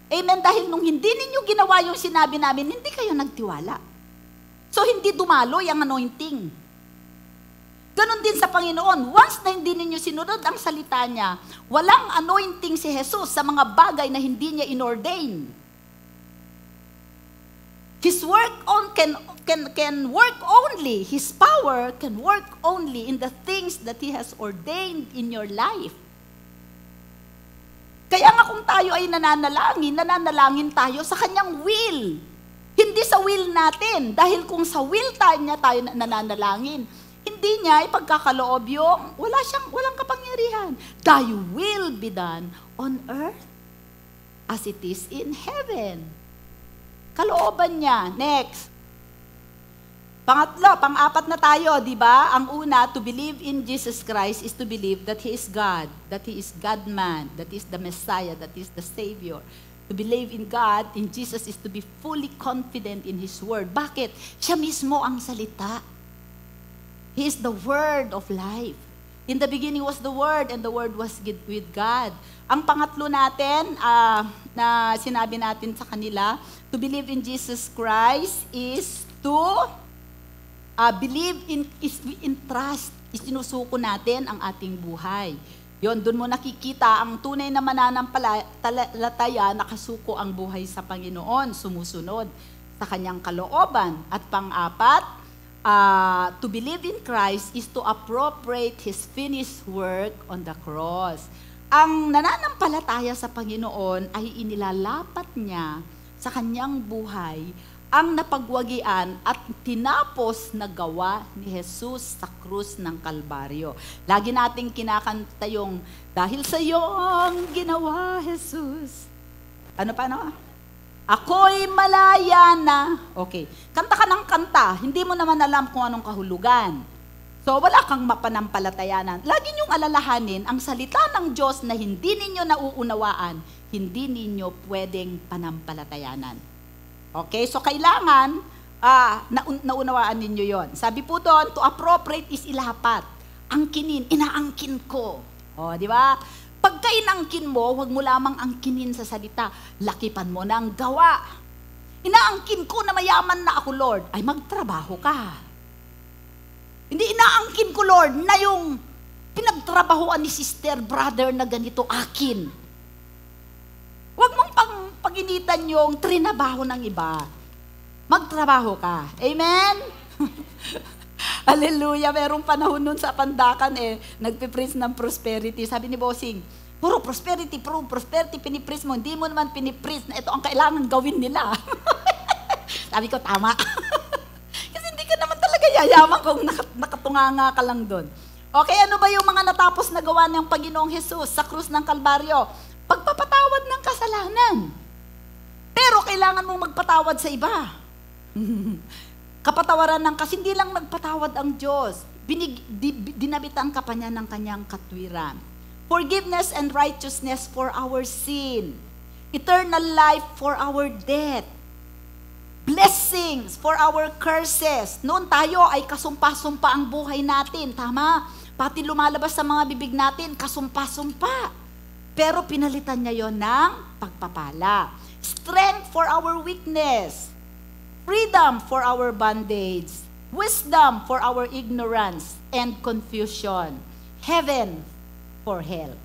Amen? Dahil nung hindi ninyo ginawa yung sinabi namin, hindi kayo nagtiwala. So, hindi dumaloy ang anointing. Ganon din sa Panginoon. Once na hindi ninyo sinunod ang salita niya, walang anointing si Jesus sa mga bagay na hindi niya inordain. His work can work only, His power can work only in the things that He has ordained in your life. Kaya nga kung tayo ay nananalangin tayo sa Kanyang will. Hindi sa will natin. Dahil kung sa will niya tayo nananalangin, hindi niya ipagkakaloob yung walang kapangyarihan. Thy will be done on earth as it is in heaven. Kalooban niya. Next. Pangatlo, pang-apat na tayo, di ba? Ang una, to believe in Jesus Christ is to believe that He is God, that He is God-man, that He is the Messiah, that He is the Savior. To believe in God, in Jesus, is to be fully confident in His Word. Bakit? Siya mismo ang salita. He is the Word of life. In the beginning was the Word, and the Word was with God. Ang pangatlo natin, na sinabi natin sa kanila, to believe in Jesus Christ is to believe in trust. Isinusuko natin ang ating buhay. Yon, doon mo nakikita ang tunay na mananampalataya, nakasuko ang buhay sa Panginoon, sumusunod sa Kanyang kalooban. At pang-apat, to believe in Christ is to appropriate His finished work on the cross. Ang nananampalataya sa Panginoon ay inilalapat niya sa Kanyang buhay ang napagwagian at tinapos na gawa ni Jesus sa krus ng Kalbaryo. Lagi nating kinakanta yung, dahil sa iyong ginawa, Jesus. Ano pa, no? Ako'y malaya na. Okay. Kanta ka ng kanta, hindi mo naman alam kung anong kahulugan. So, wala kang mapanampalatayanan. Lagi niyong alalahanin, ang salita ng Diyos na hindi ninyo nauunawaan, hindi ninyo pwedeng panampalatayanan. Okay, so kailangan naunawaan ninyo yon. Sabi po doon, to appropriate is ilapat. Angkinin, inaangkin ko. O, di ba? Pagka inangkin mo, huwag mo lamang angkinin sa salita. Lakipan mo ng gawa. Inaangkin ko na mayaman na ako, Lord. Ay, magtrabaho ka. Hindi inaangkin ko, Lord, na yung pinagtrabahoan ni sister, brother na ganito, akin. Huwag mong paginitan yung trinabaho ng iba. Magtrabaho ka. Amen? Hallelujah. Merong panahon nun sa Pandakan nagpipreach ng prosperity. Sabi ni Bossing, puro prosperity, pinipreach mo. Hindi mo naman pinipreach na ito ang kailangan gawin nila. Sabi ko, tama. Kasi hindi ka naman talaga yayaman kung nakatunganga ka lang doon. Okay, ano ba yung mga natapos na gawa ng Panginoong Jesus sa krus ng Kalbaryo? Pagpapatawad ng kasalanan. Pero kailangan mong magpatawad sa iba. Kapatawaran ng kasi hindi lang nagpatawad ang Diyos. Dinabitan ka pa niya ng Kanyang katwiran. Forgiveness and righteousness for our sin. Eternal life for our death. Blessings for our curses. Noon tayo ay kasumpa-sumpa ang buhay natin. Tama? Pati lumalabas sa mga bibig natin, kasumpa-sumpa. Pero pinalitan niya yon ng pagpapala. Strength for our weakness. Freedom for our bondage. Wisdom for our ignorance and confusion. Heaven for hell.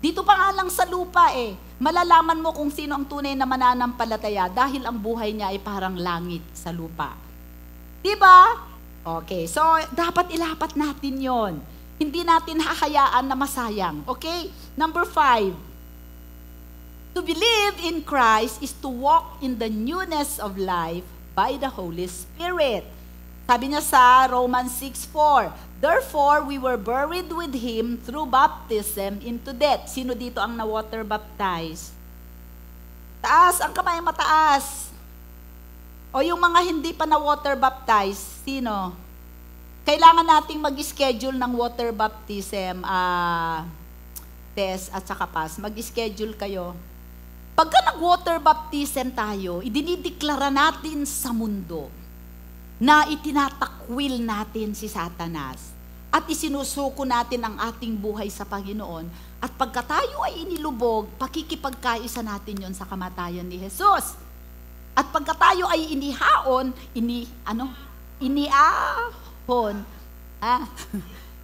Dito pa nga lang sa lupa malalaman mo kung sino ang tunay na mananampalataya dahil ang buhay niya ay parang langit sa lupa. Diba? Okay, so dapat ilapat natin yon. Hindi natin hahayaan na masayang. Okay? Number 5. To believe in Christ is to walk in the newness of life by the Holy Spirit. Sabi niya sa Romans 6:4, therefore, we were buried with Him through baptism into death. Sino dito ang na-water baptized? Taas, ang kamay mataas. O yung mga hindi pa na-water baptized, sino? Kailangan nating mag-schedule ng water baptism test at saka pass. Mag-schedule kayo. Pagka nag-water baptism tayo, idinideklara natin sa mundo na itinatakwil natin si Satanas at isinusuko natin ang ating buhay sa Panginoon at pagka tayo ay inilubog, pakikipagkaisa natin yon sa kamatayan ni Jesus. At pagka tayo ay inihaon, iniahon,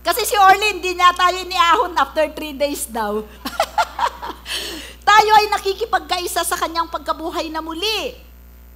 Kasi si Orly, hindi niya tayo iniahon after 3 days daw. Tayo ay nakikipagkaisa sa kanyang pagkabuhay na muli.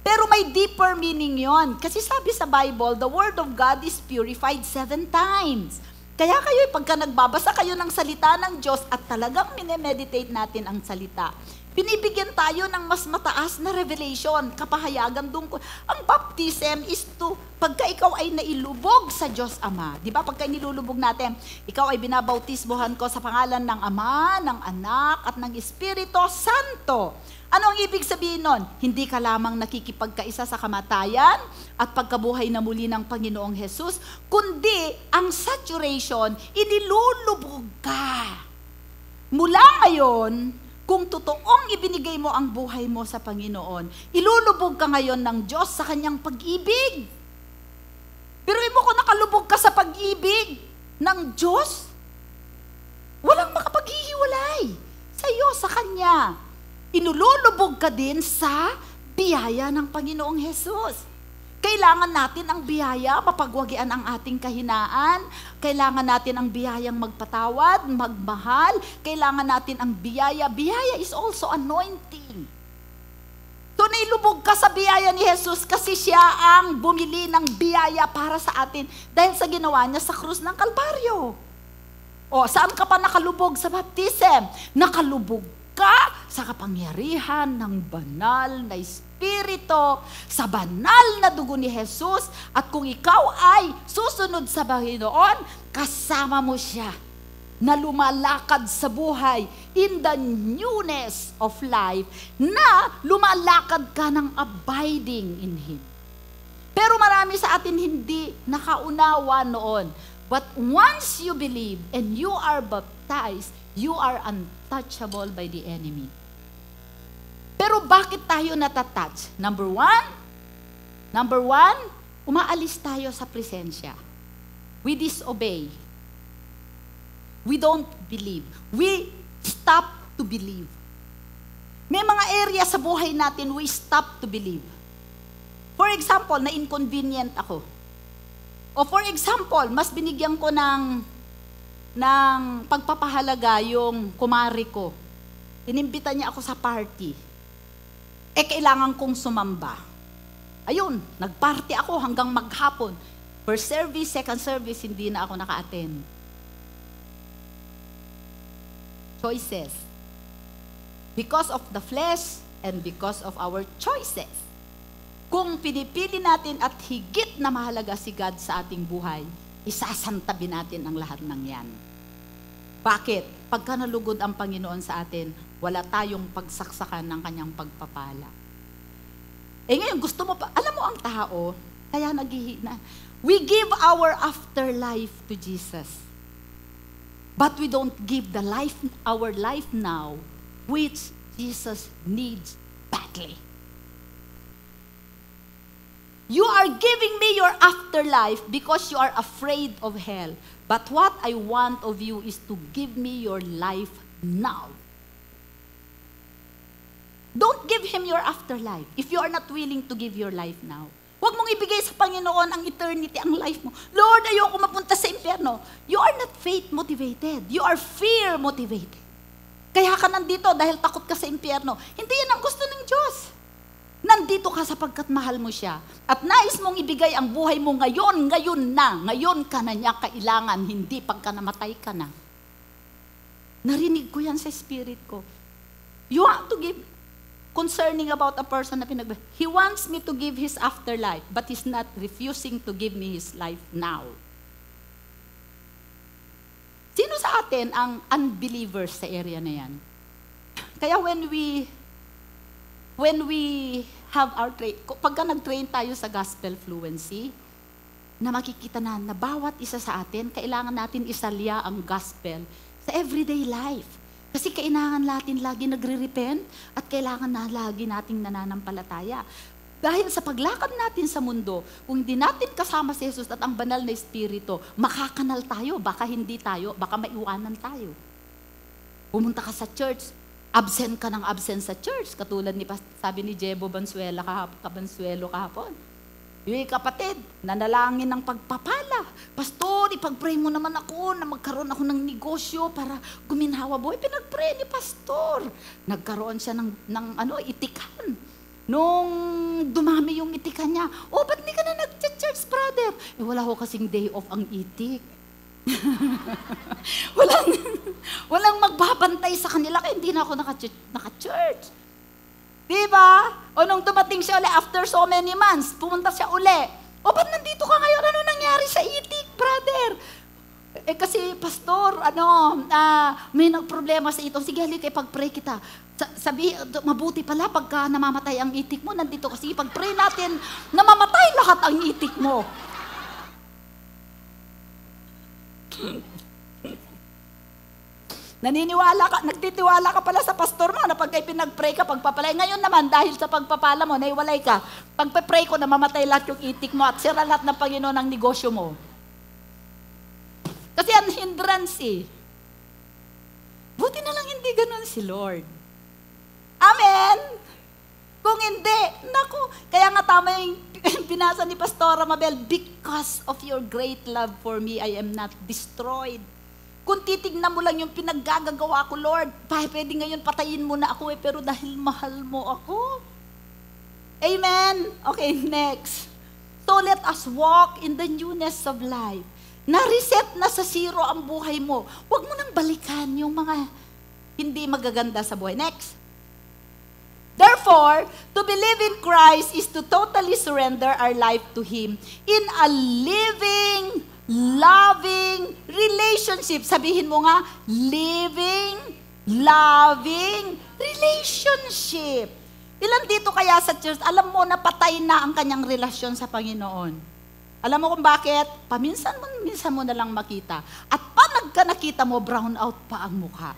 Pero may deeper meaning yon. Kasi sabi sa Bible, the Word of God is purified 7 times. Kaya kayo, pagka nagbabasa kayo ng salita ng Diyos at talagang minemeditate natin ang salita, binibigyan tayo ng mas mataas na revelation, kapahayagan doon. Ang baptism is to, pagka ikaw ay nailubog sa Diyos Ama, di ba? Pagka nilulubog natin, ikaw ay binabautismohan ko sa pangalan ng Ama, ng Anak, at ng Espiritu Santo. Ano ang ibig sabihin nun? Hindi ka lamang nakikipagkaisa sa kamatayan at pagkabuhay na muli ng Panginoong Hesus, kundi ang saturation, inilulubog ka. Mula ngayon, kung totoong ibinigay mo ang buhay mo sa Panginoon, ilulubog ka ngayon ng Diyos sa kanyang pag-ibig. Pero mo kung nakalubog ka sa pag-ibig ng Diyos, walang makapaghihiwalay sa iyo, sa Kanya. Inululubog ka din sa biyaya ng Panginoong Hesus. Kailangan natin ang biyaya, mapagwagian ang ating kahinaan. Kailangan natin ang biyayang magpatawad, magmahal. Kailangan natin ang biyaya. Biyaya is also anointing. So nailubog ka sa biyaya ni Jesus kasi siya ang bumili ng biyaya para sa atin dahil sa ginawa niya sa krus ng Kalbaryo. O, saan ka pa nakalubog sa baptism? Nakalubog ka sa kapangyarihan ng banal na Espiritu, sa banal na dugo ni Jesus, at kung ikaw ay susunod sa Panginoon, kasama mo siya na lumalakad sa buhay in the newness of life, na lumalakad ka ng abiding in Him. Pero marami sa atin hindi nakaunawa noon. But once you believe and you are baptized, you are untouchable by the enemy. Pero bakit tayo natatouch? Number one, umaalis tayo sa presensya. We disobey. We don't believe. We stop to believe. May mga area sa buhay natin we stop to believe. For example, na-inconvenient ako. O for example, mas binigyan ko ng pagpapahalaga yung kumari ko. Inimbita niya ako sa party. Kailangan kong sumamba. Ayun, nagparty ako hanggang maghapon. First service, second service, hindi na ako naka-attend. Choices. Because of the flesh and because of our choices. Kung pinipili natin at higit na mahalaga si God sa ating buhay, isasantabi natin ang lahat ng yan. Bakit? Pagka nalugod ang Panginoon sa atin, wala tayong pagsaksakan ng kanyang pagpapala. Ngayon, gusto mo pa, alam mo ang tao, kaya naghihina. We give our afterlife to Jesus. But we don't give our life now, which Jesus needs badly. You are giving me your afterlife because you are afraid of hell. But what I want of you is to give me your life now. Don't give Him your afterlife if you are not willing to give your life now. Huwag mong ibigay sa Panginoon ang eternity, ang life mo. Lord, ayoko mapunta sa impyerno. You are not faith-motivated. You are fear-motivated. Kaya ka nandito dahil takot ka sa impyerno. Hindi yan ang gusto ng Diyos. Nandito ka sapagkat mahal mo siya. At nais mong ibigay ang buhay mo ngayon na. Ngayon ka na niya kailangan, hindi pagka namatay ka na. Narinig ko yan sa spirit ko. You want to give, concerning about a person na he wants me to give his afterlife, but he's not refusing to give me his life now. Sino sa atin ang unbelievers sa area na yan? Kaya when we have our pagka nag-train tayo sa gospel fluency, na makikita na bawat isa sa atin, kailangan natin isalya ang gospel sa everyday life. Kasi kailangan natin lagi nagre-repent at kailangan na lagi nating nananampalataya. Dahil sa paglakad natin sa mundo, kung hindi natin kasama si Jesus at ang banal na Espiritu, makakanal tayo, baka hindi tayo, baka maiwanan tayo. Pumunta ka sa church, absent ka ng absent sa church, katulad sabi ni Jebo Bansuelo kahapon. Yung kapatid, nanalangin ng pagpapala. Pastor, ipag-pray mo naman ako na magkaroon ako ng negosyo para guminhawa buhay. Pinag-pray ni Pastor. Nagkaroon siya ng itikan. Nung dumami yung itikan niya, ba't di ka na nag-church, brother? Wala ko kasing day off ang itik. walang magbabantay sa kanila, kaya hindi na ako naka-church. Diba? O nung dumating siya uli, after so many months, pumunta siya uli. Ba't nandito ka ngayon? Ano nangyari sa itik, brother? Kasi, pastor, may problema sa ito. Sige, halika, pag-pray kita. Mabuti pala pagka namamatay ang itik mo, nandito kasi pag-pray natin, namamatay lahat ang itik mo. Nagtitiwala ka pala sa pastor mo na pagka pinag-pray ka, pagpapalay. Ngayon naman, dahil sa pagpapala mo, naiwalay ka, pagpa-pray ko, namamatay lahat yung itik mo at sira lahat ng Panginoon ang negosyo mo. Kasi ang hindrance Buti na lang hindi ganun si Lord. Amen? Kung hindi, naku, kaya nga tama yung binasa ni Pastora Mabel, because of your great love for me, I am not destroyed. Kung titignan mo lang yung pinaggagawa ko, Lord, pwede ngayon patayin mo na ako pero dahil mahal mo ako. Amen? Okay, next. So let us walk in the newness of life. Na-reset na sa zero ang buhay mo. Huwag mo nang balikan yung mga hindi magaganda sa buhay. Next. Therefore, to believe in Christ is to totally surrender our life to Him in a living, loving relationship. Sabihin mo nga, living, loving relationship. Ilan dito kaya sa church, alam mo na patay na ang kanyang relasyon sa Panginoon? Alam mo kung bakit? Minsan mo na lang makita. At pag nakita mo, brown out pa ang mukha.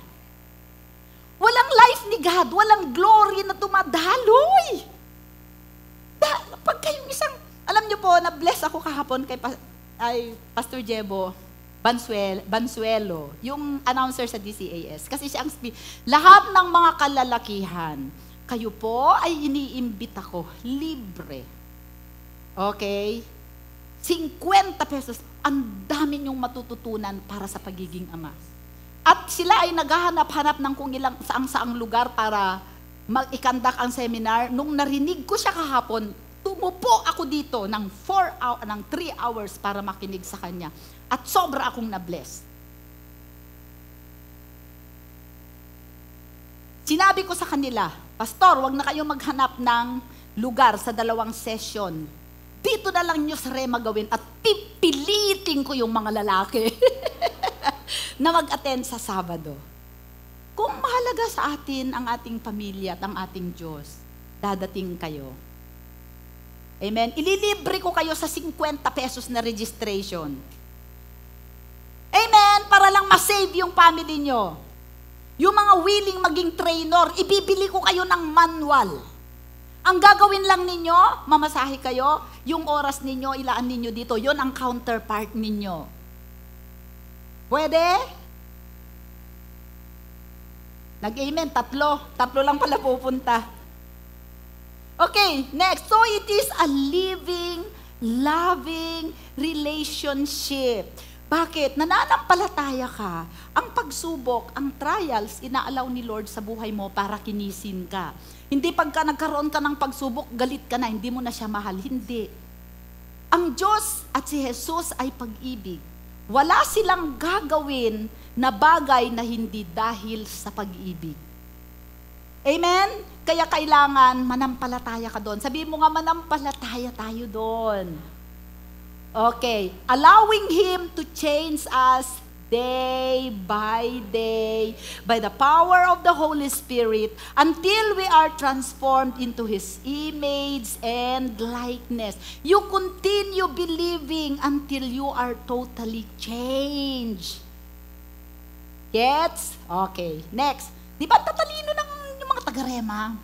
Walang life ni God, walang glory na dumadaloy. Pag kayong alam niyo po, na-bless ako kahapon kay Pastor Jebo Bansuelo, yung announcer sa DCAS. Kasi siya lahat ng mga kalalakihan, kayo po ay iniimbita ko, libre. Okay? 50 pesos, ang dami niyong matututunan para sa pagiging ama. At sila ay naghahanap-hanap ng kung ilang saang-saang lugar para mag-ikandak ang seminar. Nung narinig ko siya kahapon, tumupo ako dito ng 3 hours para makinig sa kanya. At sobra akong na-bless. Sinabi ko sa kanila, Pastor, wag na kayong maghanap ng lugar sa 2 session. Dito na lang nyo sa Rema gawin at pipilitin ko yung mga lalaki na mag-attend sa Sabado. Kung mahalaga sa atin ang ating pamilya at ang ating Diyos, dadating kayo. Amen? Ililibre ko kayo sa 50 pesos na registration. Amen? Para lang masave yung family nyo. Yung mga willing maging trainer, ibibili ko kayo ng manual. Ang gagawin lang ninyo, mamasahe kayo, yung oras ninyo, ilaan ninyo dito, yon ang counterpart ninyo. Pwede? Nag-amen, 3 lang pala pupunta. Okay, next. So it is a living, loving relationship. Bakit? Nananampalataya ka. Ang pagsubok, ang trials, inaalaw ni Lord sa buhay mo para kinisin ka. Hindi pagka nagkaroon ka ng pagsubok, galit ka na, hindi mo na siya mahal. Hindi. Ang Diyos at si Jesus ay pag-ibig. Wala silang gagawin na bagay na hindi dahil sa pag-ibig. Amen? Kaya kailangan manampalataya ka doon. Sabihin mo nga, manampalataya tayo doon. Okay. Allowing Him to change us day by the power of the Holy Spirit until we are transformed into His image and likeness. You continue believing until you are totally changed. Gets? Okay. Next. Di ba tatalino ng yung mga taga-Rema?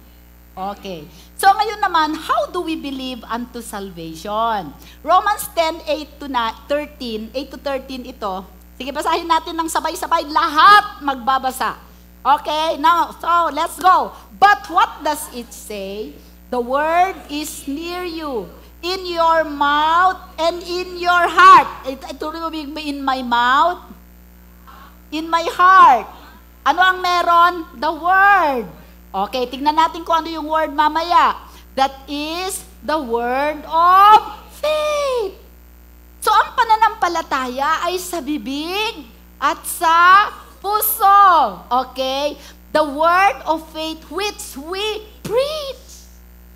Okay. So ngayon naman, how do we believe unto salvation? Romans 10:8-13 ito. Sige, basahin natin ng sabay-sabay. Lahat magbabasa. Okay, now, so let's go. But what does it say? The word is near you, in your mouth and in your heart. Ito rin in my mouth, in my heart. Ano ang meron? The word. Okay, tingnan natin kung ano yung word mamaya. That is the word of faith. So, ang pananampalataya ay sa bibig at sa puso. Okay? The word of faith which we preach.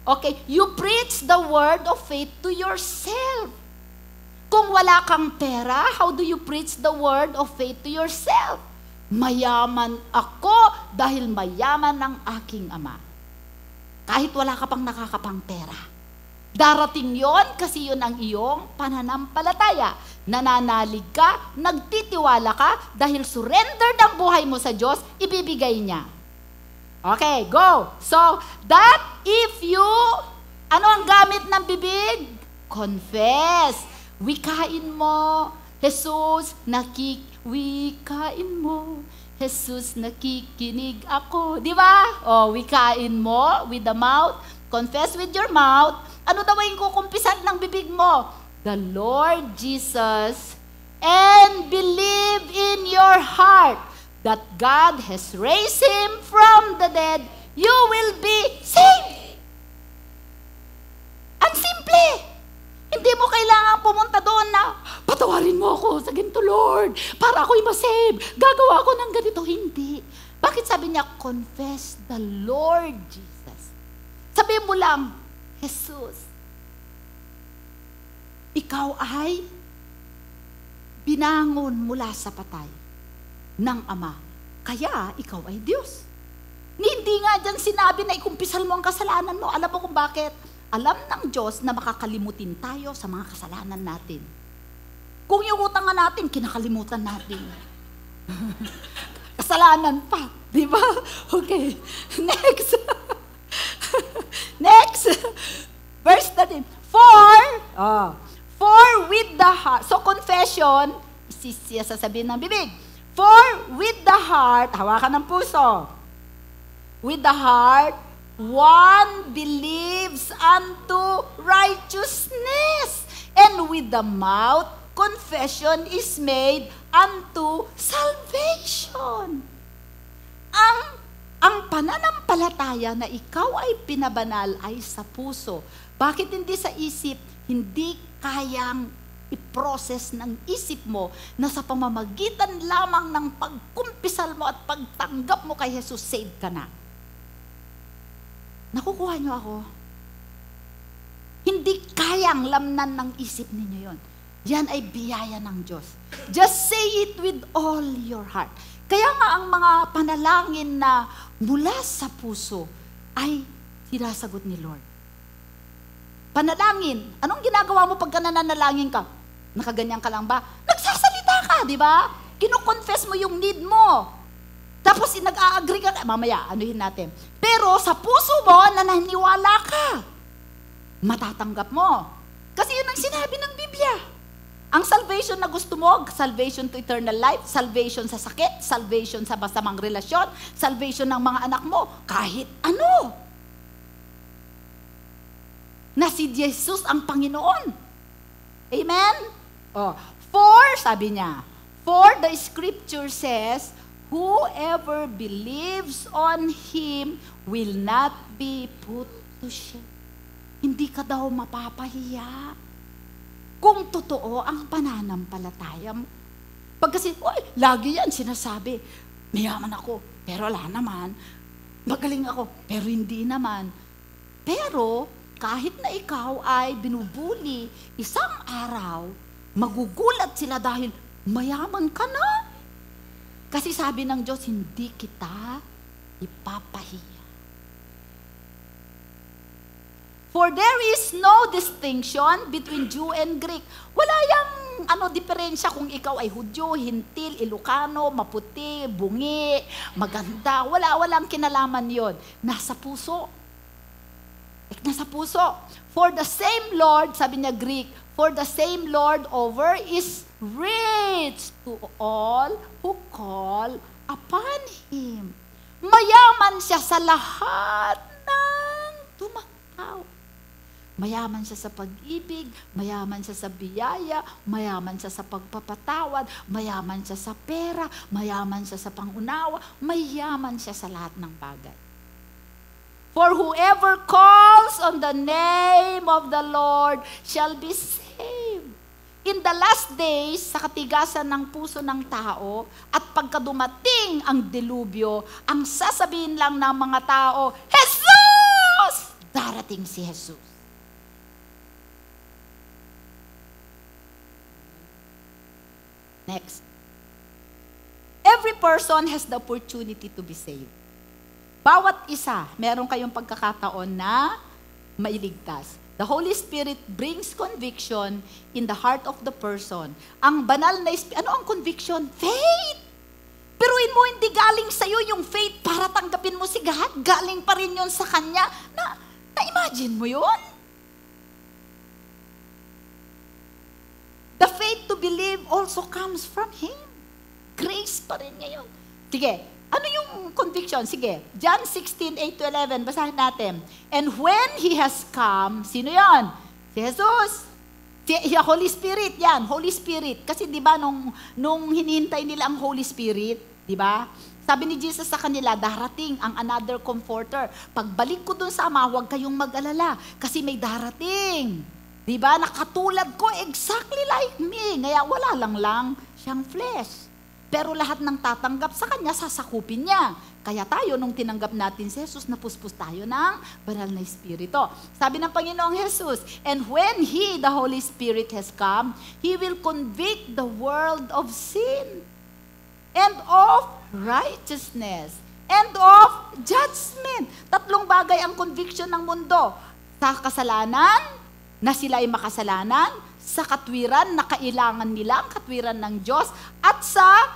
Okay? You preach the word of faith to yourself. Kung wala kang pera, how do you preach the word of faith to yourself? Mayaman ako dahil mayaman ang aking ama. Kahit wala ka pang nakakapang pera. Darating yon kasi yun ang iyong pananampalataya. Nananalig ka, nagtitiwala ka, dahil surrender ng buhay mo sa Diyos, ibibigay niya. Okay, go. So, that if you, ano ang gamit ng bibig? Confess. Wikain mo, Jesus, wikain mo, Jesus, nakikinig ako. Di ba? O, wikain mo with the mouth, confess with your mouth. Ano daw yung kukumpisan ng bibig mo? The Lord Jesus, and believe in your heart that God has raised Him from the dead, you will be saved. Ang simple. Hindi mo kailangan pumunta doon na, patawarin mo ako sa ganito, Lord, para ako'y masave. Gagawa ako ng ganito. Hindi. Bakit sabi niya, confess the Lord Jesus? Sabihin mo lang, Jesus, ikaw ay binangon mula sa patay ng Ama. Kaya ikaw ay Diyos. Hindi nga dyan sinabi na ikumpisal mo ang kasalanan mo. Alam mo kung bakit? Alam ng Diyos na makakalimutin tayo sa mga kasalanan natin. Kung yung utang nga natin, kinakalimutan natin. Kasalanan pa. Di ba? Okay. Next. Next. Verse 13. For with the heart. So confession, siya sasabihin ng bibig. For with the heart, hawakan ng puso. With the heart, one believes unto righteousness. And with the mouth, confession is made unto salvation. Ang pananampalataya na ikaw ay pinabanal ay sa puso. Bakit hindi sa isip? Hindi kayang i-process ng isip mo na sa pamamagitan lamang ng pagkumpisal mo at pagtanggap mo kay Jesus, saved ka na. Nakukuha niyo ako? Hindi kayang lamnan ng isip ninyo yon. Yan ay biyaya ng Diyos. Just say it with all your heart. Kaya nga ang mga panalangin na mula sa puso ay sinasagot ni Lord. Panalangin. Anong ginagawa mo pagka nananalangin ka? Nakaganyan ka lang ba? Nagsasalita ka, di ba? Kino-confess mo yung need mo. Tapos nag-a-agree ka, mamaya, anuhin natin. Pero sa puso mo, naniniwala ka. Matatanggap mo. Kasi yun ang sinabi ng Biblia. Ang salvation na gusto mo, salvation to eternal life, salvation sa sakit, salvation sa masamang relasyon, salvation ng mga anak mo, kahit ano. Na si Jesus ang Panginoon. Amen? For, sabi niya, for the scripture says, whoever believes on Him will not be put to shame. Hindi ka daw mapapahiya. Kung totoo ang pananampalataya mo. Pag kasi, lagi yan sinasabi, mayaman ako, pero wala naman. Magaling ako, pero hindi naman. Pero, kahit na ikaw ay binubuli, isang araw, magugulat sila dahil mayaman ka na. Kasi sabi ng Diyos, hindi kita ipapahiya. For there is no distinction between Jew and Greek. Wala yang diferensya kung ikaw ay Hudyo, Hintil, Ilocano, maputi, bungi, maganda. Walang kinalaman yon. Nasa puso. Nasa puso. For the same Lord, sabi niya Greek, for the same Lord over is rich to all who call upon Him. Mayaman siya sa lahat ng tumatawag. Mayaman siya sa pag-ibig, mayaman siya sa biyaya, mayaman siya sa pagpapatawad, mayaman siya sa pera, mayaman siya sa pangunawa, mayaman siya sa lahat ng bagay. For whoever calls on the name of the Lord shall be saved. In the last days, sa katigasan ng puso ng tao, at pagka dumating ang delubyo, ang sasabihin lang ng mga tao, Jesus! Darating si Jesus. Next. Every person has the opportunity to be saved. Bawat isa, meron kayong pagkakataon na mailigtas. The Holy Spirit brings conviction in the heart of the person. Ang banal na ano ang conviction? Faith! Piruin mo, hindi galing sa'yo yung faith para tanggapin mo si God. Galing pa rin yun sa Kanya. Na-imagine mo yun? The faith to believe also comes from Him. Grace pa rin niya yun. Sige, ano yung conviction? Sige, John 16:8-11, basahin natin. And when He has come, sino yan? Si Jesus. Si Holy Spirit, yan, Holy Spirit. Kasi di ba nung hinihintay nila ang Holy Spirit, di ba? Sabi ni Jesus sa kanila, darating ang another comforter. Pagbalik ko dun sa Ama, huwag kayong mag-alala kasi may darating. Di ba? Nakatulad ko, exactly like me. Ngaya wala lang siyang flesh. Pero lahat ng tatanggap sa Kanya, sasakupin niya. Kaya tayo, nung tinanggap natin si Jesus, napuspos tayo ng banal na Espiritu. Sabi ng Panginoong Jesus, and when He, the Holy Spirit, has come, He will convict the world of sin and of righteousness and of judgment. Tatlong bagay ang conviction ng mundo. Sa kasalanan, na sila ay makasalanan, sa katwiran na kailangan nila ang katwiran ng Diyos, at sa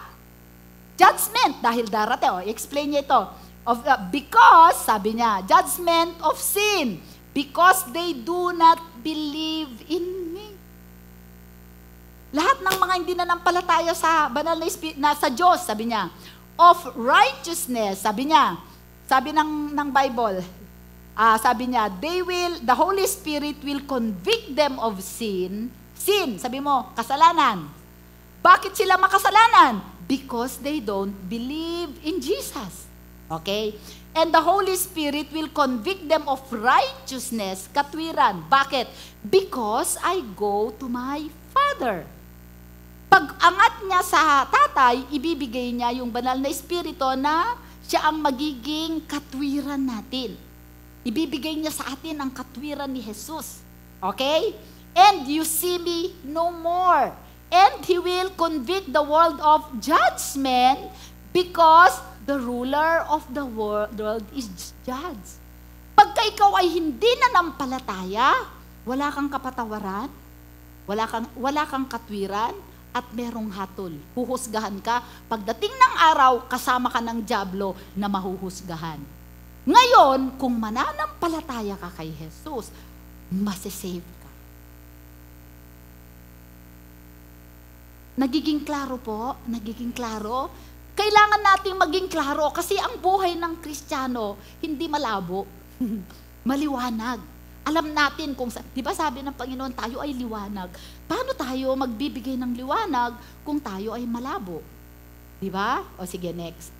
judgment, dahil darating. Explain niya ito. Because, sabi niya, judgment of sin, because they do not believe in me. Lahat ng mga hindi nanampalataya sa banal na sa Diyos, sabi niya, of righteousness, sabi niya, sabi ng Bible, sabi niya, the Holy Spirit will convict them of sin. Sin, sabi mo, kasalanan. Bakit sila makasalanan? Because they don't believe in Jesus. Okay? And the Holy Spirit will convict them of righteousness, katwiran. Bakit? Because I go to my Father. Pag angat niya sa tatay, ibibigay niya yung banal na Espiritu na siya ang magiging katwiran natin. Ibibigay niya sa atin ang katwiran ni Jesus. Okay? And you see me no more. And He will convict the world of judgment because the ruler of the world is judged. Pagka ikaw ay hindi nanampalataya, wala kang kapatawaran, wala kang katwiran, at merong hatol. Huhusgahan ka. Pagdating ng araw, kasama ka ng dyablo na mahuhusgahan. Ngayon, kung mananampalataya ka kay Jesus, masisave ka. Nagiging klaro po? Nagiging klaro? Kailangan nating maging klaro kasi ang buhay ng Kristiyano hindi malabo. Maliwanag. Alam natin kung, di ba sabi ng Panginoon, tayo ay liwanag. Paano tayo magbibigay ng liwanag kung tayo ay malabo? Di ba? O sige, next.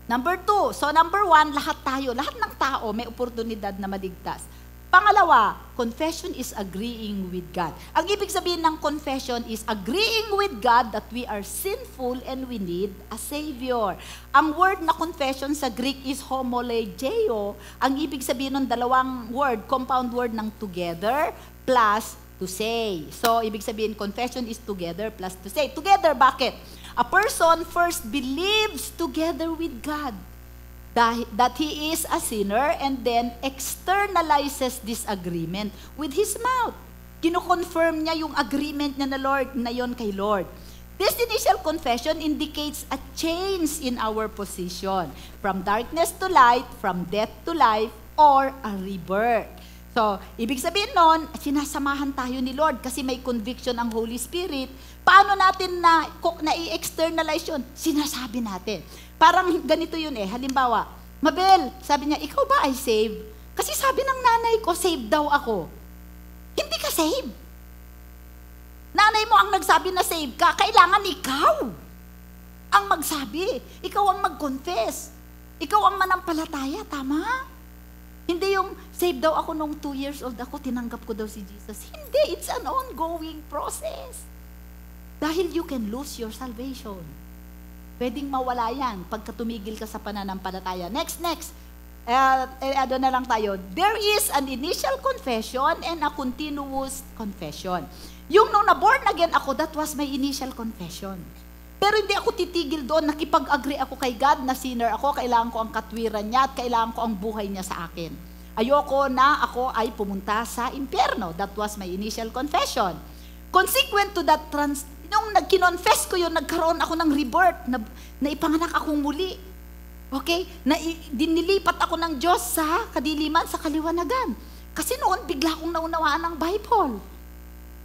Number 2, so number 1, lahat ng tao may oportunidad na maligtas. Pangalawa, confession is agreeing with God. Ang ibig sabihin ng confession is agreeing with God that we are sinful and we need a Savior. Ang word na confession sa Greek is homologeo. Ang ibig sabihin ng dalawang word, compound word ng together plus to say. So, ibig sabihin, confession is together plus to say. Together, bakit? A person first believes together with God that he is a sinner and then externalizes this agreement with his mouth. Kino-confirm niya yung agreement niya na yon kay Lord. This initial confession indicates a change in our position from darkness to light, from death to life, or a rebirth. So, ibig sabihin nun, sinasamahan tayo ni Lord kasi may conviction ang Holy Spirit. Paano natin na-i-externalize yun? Sinasabi natin. Parang ganito yun Halimbawa, Mabel, sabi niya, ikaw ba ay saved? Kasi sabi ng nanay ko, save daw ako. Hindi ka save. Nanay mo ang nagsabi na save ka, kailangan ikaw ang magsabi. Ikaw ang mag-confess. Ikaw ang manampalataya, tama? Hindi yung save daw ako nung 2 years old ako, tinanggap ko daw si Jesus. Hindi, it's an ongoing process. Dahil you can lose your salvation. Pwedeng mawala yan pagka tumigil ka sa pananampalataya. Next. Ano na lang tayo. There is an initial confession and a continuous confession. Yung nung na-born again ako, that was my initial confession. Pero hindi ako titigil doon, nakipag-agree ako kay God na sinner ako, kailangan ko ang katwiran niya at kailangan ko ang buhay niya sa akin. Ayoko na ako ay pumunta sa impyerno. That was my initial confession. Consequent to that nung nag-confess ko yun, nagkaroon ako ng rebirth, na ipanganak akong muli. Okay? Dinilipat ako ng Diyos sa kadiliman, sa kaliwanagan. Kasi noon, bigla akong naunawaan ng Bible.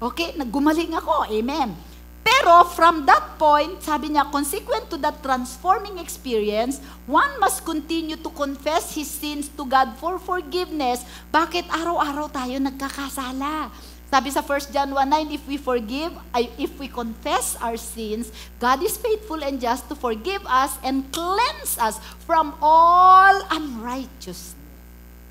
Okay? Naggumaling ako. Amen. Pero from that point, sabi niya, consequent to that transforming experience, one must continue to confess his sins to God for forgiveness. Bakit araw-araw tayo nagkakasala? Sabi sa 1 John 1:9, if we confess our sins, God is faithful and just to forgive us and cleanse us from all unrighteousness.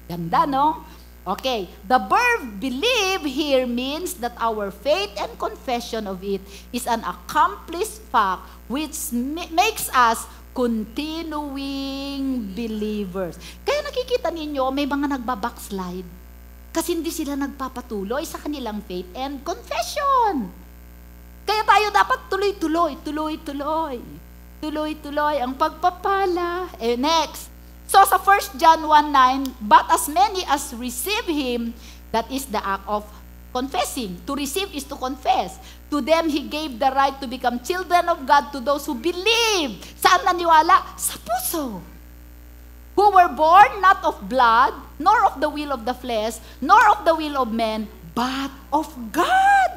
Ganda, no? Okay, the verb believe here means that our faith and confession of it is an accomplished fact which makes us continuing believers. Kaya nakikita ninyo, may mga nagbabackslide. Kasi hindi sila nagpapatuloy sa kanilang faith and confession. Kaya tayo dapat tuloy-tuloy ang pagpapala. Next. So sa 1 John 1:9, but as many as receive Him, that is the act of confessing. To receive is to confess. To them He gave the right to become children of God to those who believe. Saan naniwala? Sa puso. Who were born not of blood, nor of the will of the flesh, nor of the will of men, but of God.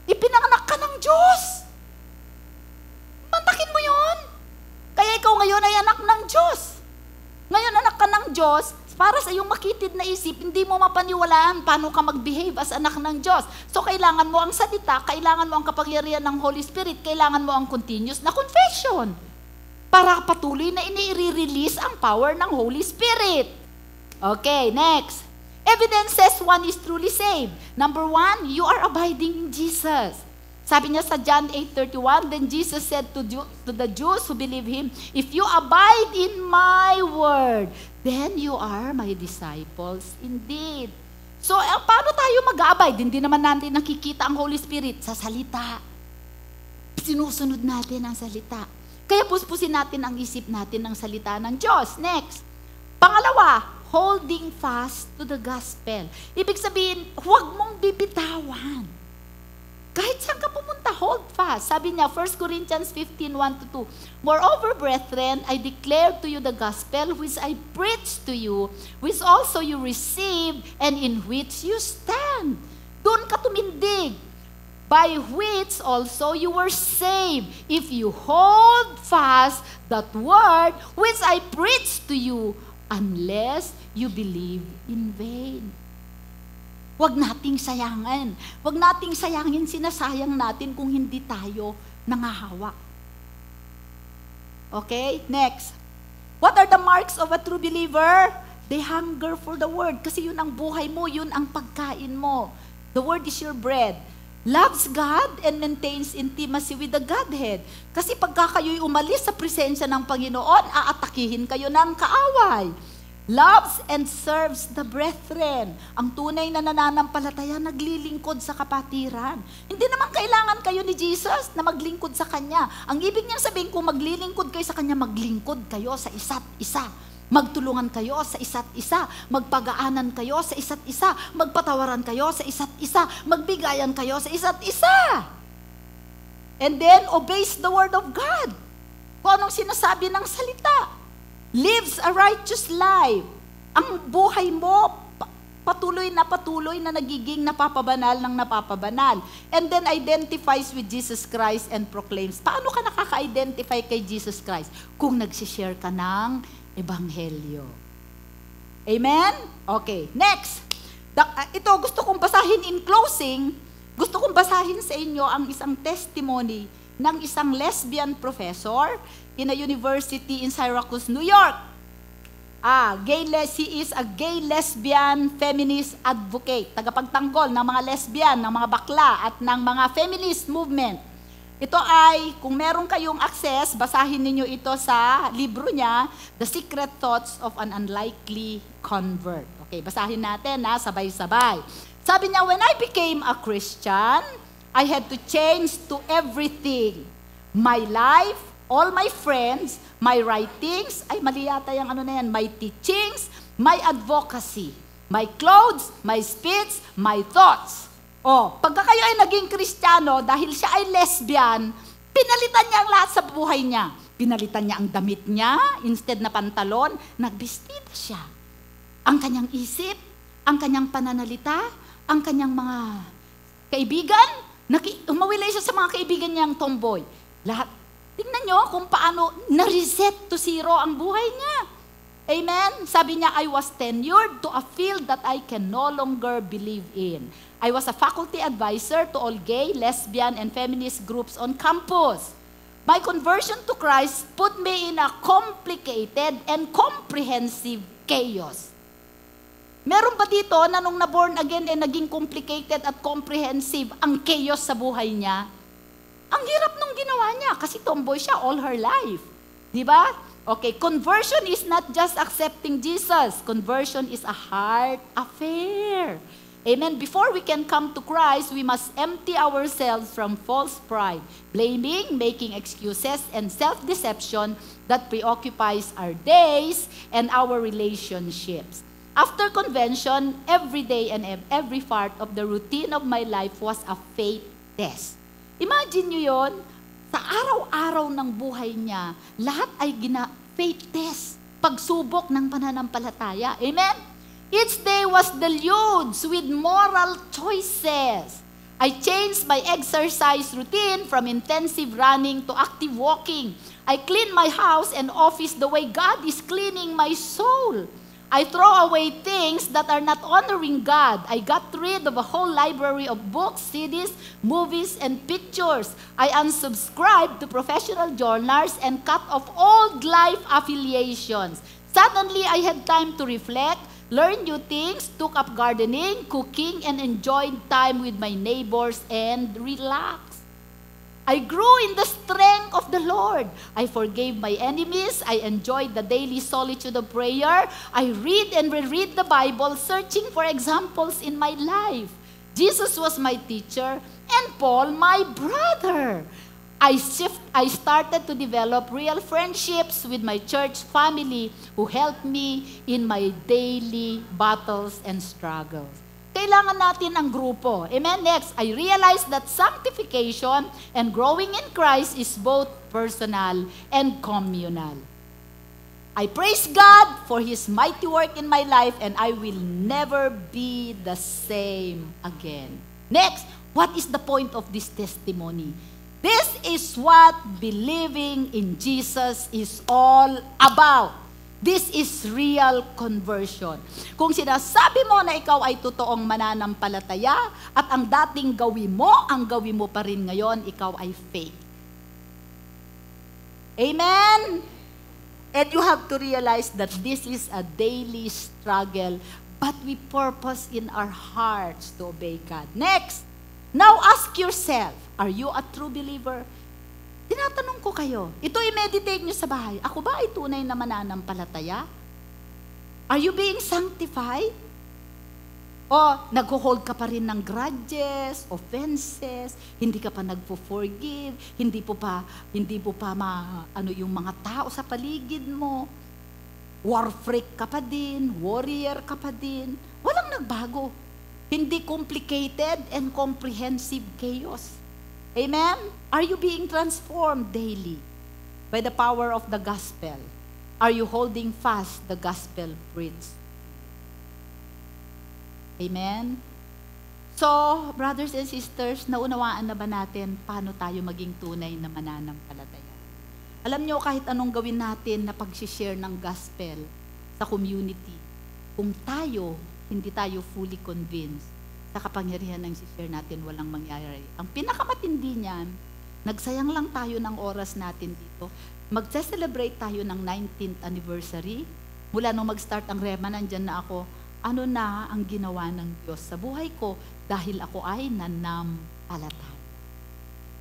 Ipinanganak ka ng Diyos. Mantakin mo yun. Kaya ikaw ngayon ay anak ng Diyos. Ngayon anak ka ng Diyos, para sa iyong makitid na isip, hindi mo mapaniwalaan paano ka mag-behave as anak ng Diyos. So kailangan mo ang salita, kailangan mo ang kapangyarihan ng Holy Spirit, kailangan mo ang continuous na confession. Para patuloy na ini-release ang power ng Holy Spirit. Okay, next. Evidence says one is truly saved. Number 1, you are abiding in Jesus. Sabi niya sa John 8:31, then Jesus said to the Jews who believe Him, if you abide in my word, then you are my disciples indeed. So, paano tayo mag-abide? Hindi naman natin nakikita ang Holy Spirit sa salita. Sinusunod natin ang salita. Kaya puspusin natin ang isip natin ng salita ng Diyos. Next. Pangalawa, holding fast to the gospel. Ibig sabihin, huwag mong bibitawan. Kahit saan ka pumunta, hold fast. Sabi niya, 1 Corinthians 15:1-2, moreover, brethren, I declare to you the gospel which I preached to you, which also you received, and in which you stand. Doon ka tumindig, by which also you were saved, if you hold fast that word which I preached to you, unless you believe in vain. Huwag nating sayangan. Huwag nating sayangin, sinasayang natin kung hindi tayo nangahawak. Okay, next. What are the marks of a true believer? They hunger for the word. Kasi yun ang buhay mo, yun ang pagkain mo. The word is your bread. Loves God and maintains intimacy with the Godhead. Kasi pagka kayo'y umalis sa presensya ng Panginoon, aatakihin kayo ng kaaway. Loves and serves the brethren. Ang tunay na nananampalataya, naglilingkod sa kapatiran. Hindi naman kailangan kayo ni Jesus na maglingkod sa Kanya. Ang ibig niyang sabihin, kung maglilingkod kayo sa Kanya, maglingkod kayo sa isa't isa. Magtulungan kayo sa isa't isa. Magpagaanan kayo sa isa't isa. Magpatawaran kayo sa isa't isa. Magbigayan kayo sa isa't isa. And then, obeys the word of God. Kung anong sinasabi ng salita. Lives a righteous life. Ang buhay mo, patuloy na nagiging napapabanal ng napapabanal. And then identifies with Jesus Christ and proclaims. Paano ka nakaka-identify kay Jesus Christ? Kung nagsishare ka ng Ebanghelyo. Amen? Okay, next. Ito gusto kong basahin in closing. Gusto kong basahin sa inyo ang isang testimony ng isang lesbian professor in a university in Syracuse, New York. She is a gay lesbian feminist advocate, tagapagtanggol ng mga lesbian, ng mga bakla at ng mga feminist movement. Ito ay, kung meron kayong access, basahin ninyo ito sa libro niya, The Secret Thoughts of an Unlikely Convert. Okay, basahin natin sabay-sabay. Sabi niya, when I became a Christian, I had to change to everything. My life, all my friends, my writings, ay mali yata yung my teachings, my advocacy, my clothes, my speech, my thoughts. Pagka kayo ay naging Kristiyano, dahil siya ay lesbian, pinalitan niya ang lahat sa buhay niya. Pinalitan niya ang damit niya, instead na pantalon, nagbestida siya. Ang kanyang isip, ang kanyang pananalita, ang kanyang mga kaibigan, umawilay siya sa mga kaibigan niyang tomboy. Lahat. Tingnan niyo kung paano na-reset to zero ang buhay niya. Amen? Sabi niya, I was tenured to a field that I can no longer believe in. I was a faculty advisor to all gay, lesbian, and feminist groups on campus. My conversion to Christ put me in a complicated and comprehensive chaos. Meron ba dito na nung na-born again naging complicated at comprehensive ang chaos sa buhay niya? Ang hirap nung ginawa niya kasi tomboy siya all her life. Di ba? Okay, conversion is not just accepting Jesus. Conversion is a heart affair. Amen. Before we can come to Christ, we must empty ourselves from false pride, blaming, making excuses, and self-deception that preoccupies our days and our relationships. After convention, every day and every part of the routine of my life was a faith test. Imagine nyo yon, sa araw-araw ng buhay niya, lahat ay faith test, pagsubok ng pananampalataya. Amen? Each day was deluged with moral choices. I changed my exercise routine from intensive running to active walking. I cleaned my house and office the way God is cleaning my soul. I throw away things that are not honoring God. I got rid of a whole library of books, CDs, movies, and pictures. I unsubscribed to professional journals and cut off old life affiliations. Suddenly, I had time to reflect, learn new things, took up gardening, cooking, and enjoyed time with my neighbors and relax. I grew in the strength of the Lord. I forgave my enemies. I enjoyed the daily solitude of prayer. I read and reread the Bible, searching for examples in my life. Jesus was my teacher, and Paul my brother. I started to develop real friendships with my church family who helped me in my daily battles and struggles. Kailangan natin ang grupo. Amen? Next, I realized that sanctification and growing in Christ is both personal and communal. I praise God for His mighty work in my life and I will never be the same again. Next, what is the point of this testimony? This is what believing in Jesus is all about. This is real conversion. Kung sinasabi mo na ikaw ay totoong mananampalataya at ang dating gawin mo pa rin ngayon, ikaw ay fake. Amen? And you have to realize that this is a daily struggle, but we purpose in our hearts to obey God. Next, now ask yourself, are you a true believer? Tinatanong ko kayo, ito i-meditate nyo sa bahay, ako ba ay tunay na mananampalataya? Are you being sanctified? O nag-hold ka pa rin ng grudges, offenses, hindi ka pa nagpo-forgive, hindi po pa yung mga tao sa paligid mo, war freak ka pa din, warrior ka pa din, walang nagbago. Hindi complicated and comprehensive chaos. Amen? Are you being transformed daily by the power of the gospel? Are you holding fast the gospel preached? Amen? So, brothers and sisters, naunawaan na ba natin paano tayo maging tunay na mananampalataya? Alam nyo, kahit anong gawin natin na pag-share ng gospel sa community, kung hindi tayo fully convinced sa kapangyarihan ng share natin, walang mangyayari. Ang pinakamatindi niyan, nagsayang lang tayo ng oras natin dito. Magse-celebrate tayo ng 19th anniversary. Mula nung mag-start ang Rema, nandyan na ako. Ano na ang ginawa ng Diyos sa buhay ko dahil ako ay nanampalataya.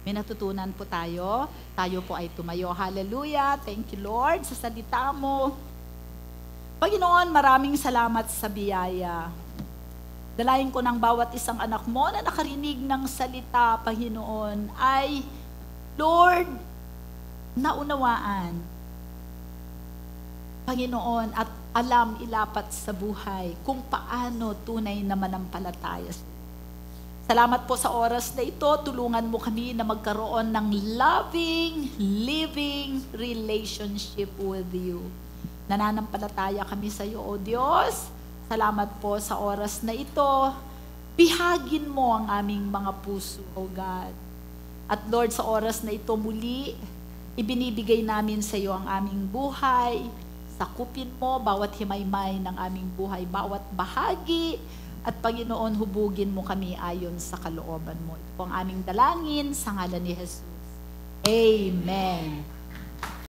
May natutunan po tayo. Tayo po ay tumayo. Hallelujah. Thank you, Lord, sa salita mo. Panginoon, maraming salamat sa biyaya. Dalayan ko ng bawat isang anak mo na nakarinig ng salita, Panginoon, ay, Lord, naunawaan, Panginoon, at alam ilapat sa buhay kung paano tunay na manampalataya. Salamat po sa oras na ito. Tulungan mo kami na magkaroon ng loving, living relationship with you. Nananampalataya kami sa iyo, O Diyos. Salamat po sa oras na ito. Bihagin mo ang aming mga puso, O God. At Lord, sa oras na ito muli, ibinibigay namin sa iyo ang aming buhay. Sakupin mo bawat himaymay ng aming buhay, bawat bahagi. At Panginoon, hubugin mo kami ayon sa kalooban mo. Ito po ang aming dalangin sa ngalan ni Jesus. Amen.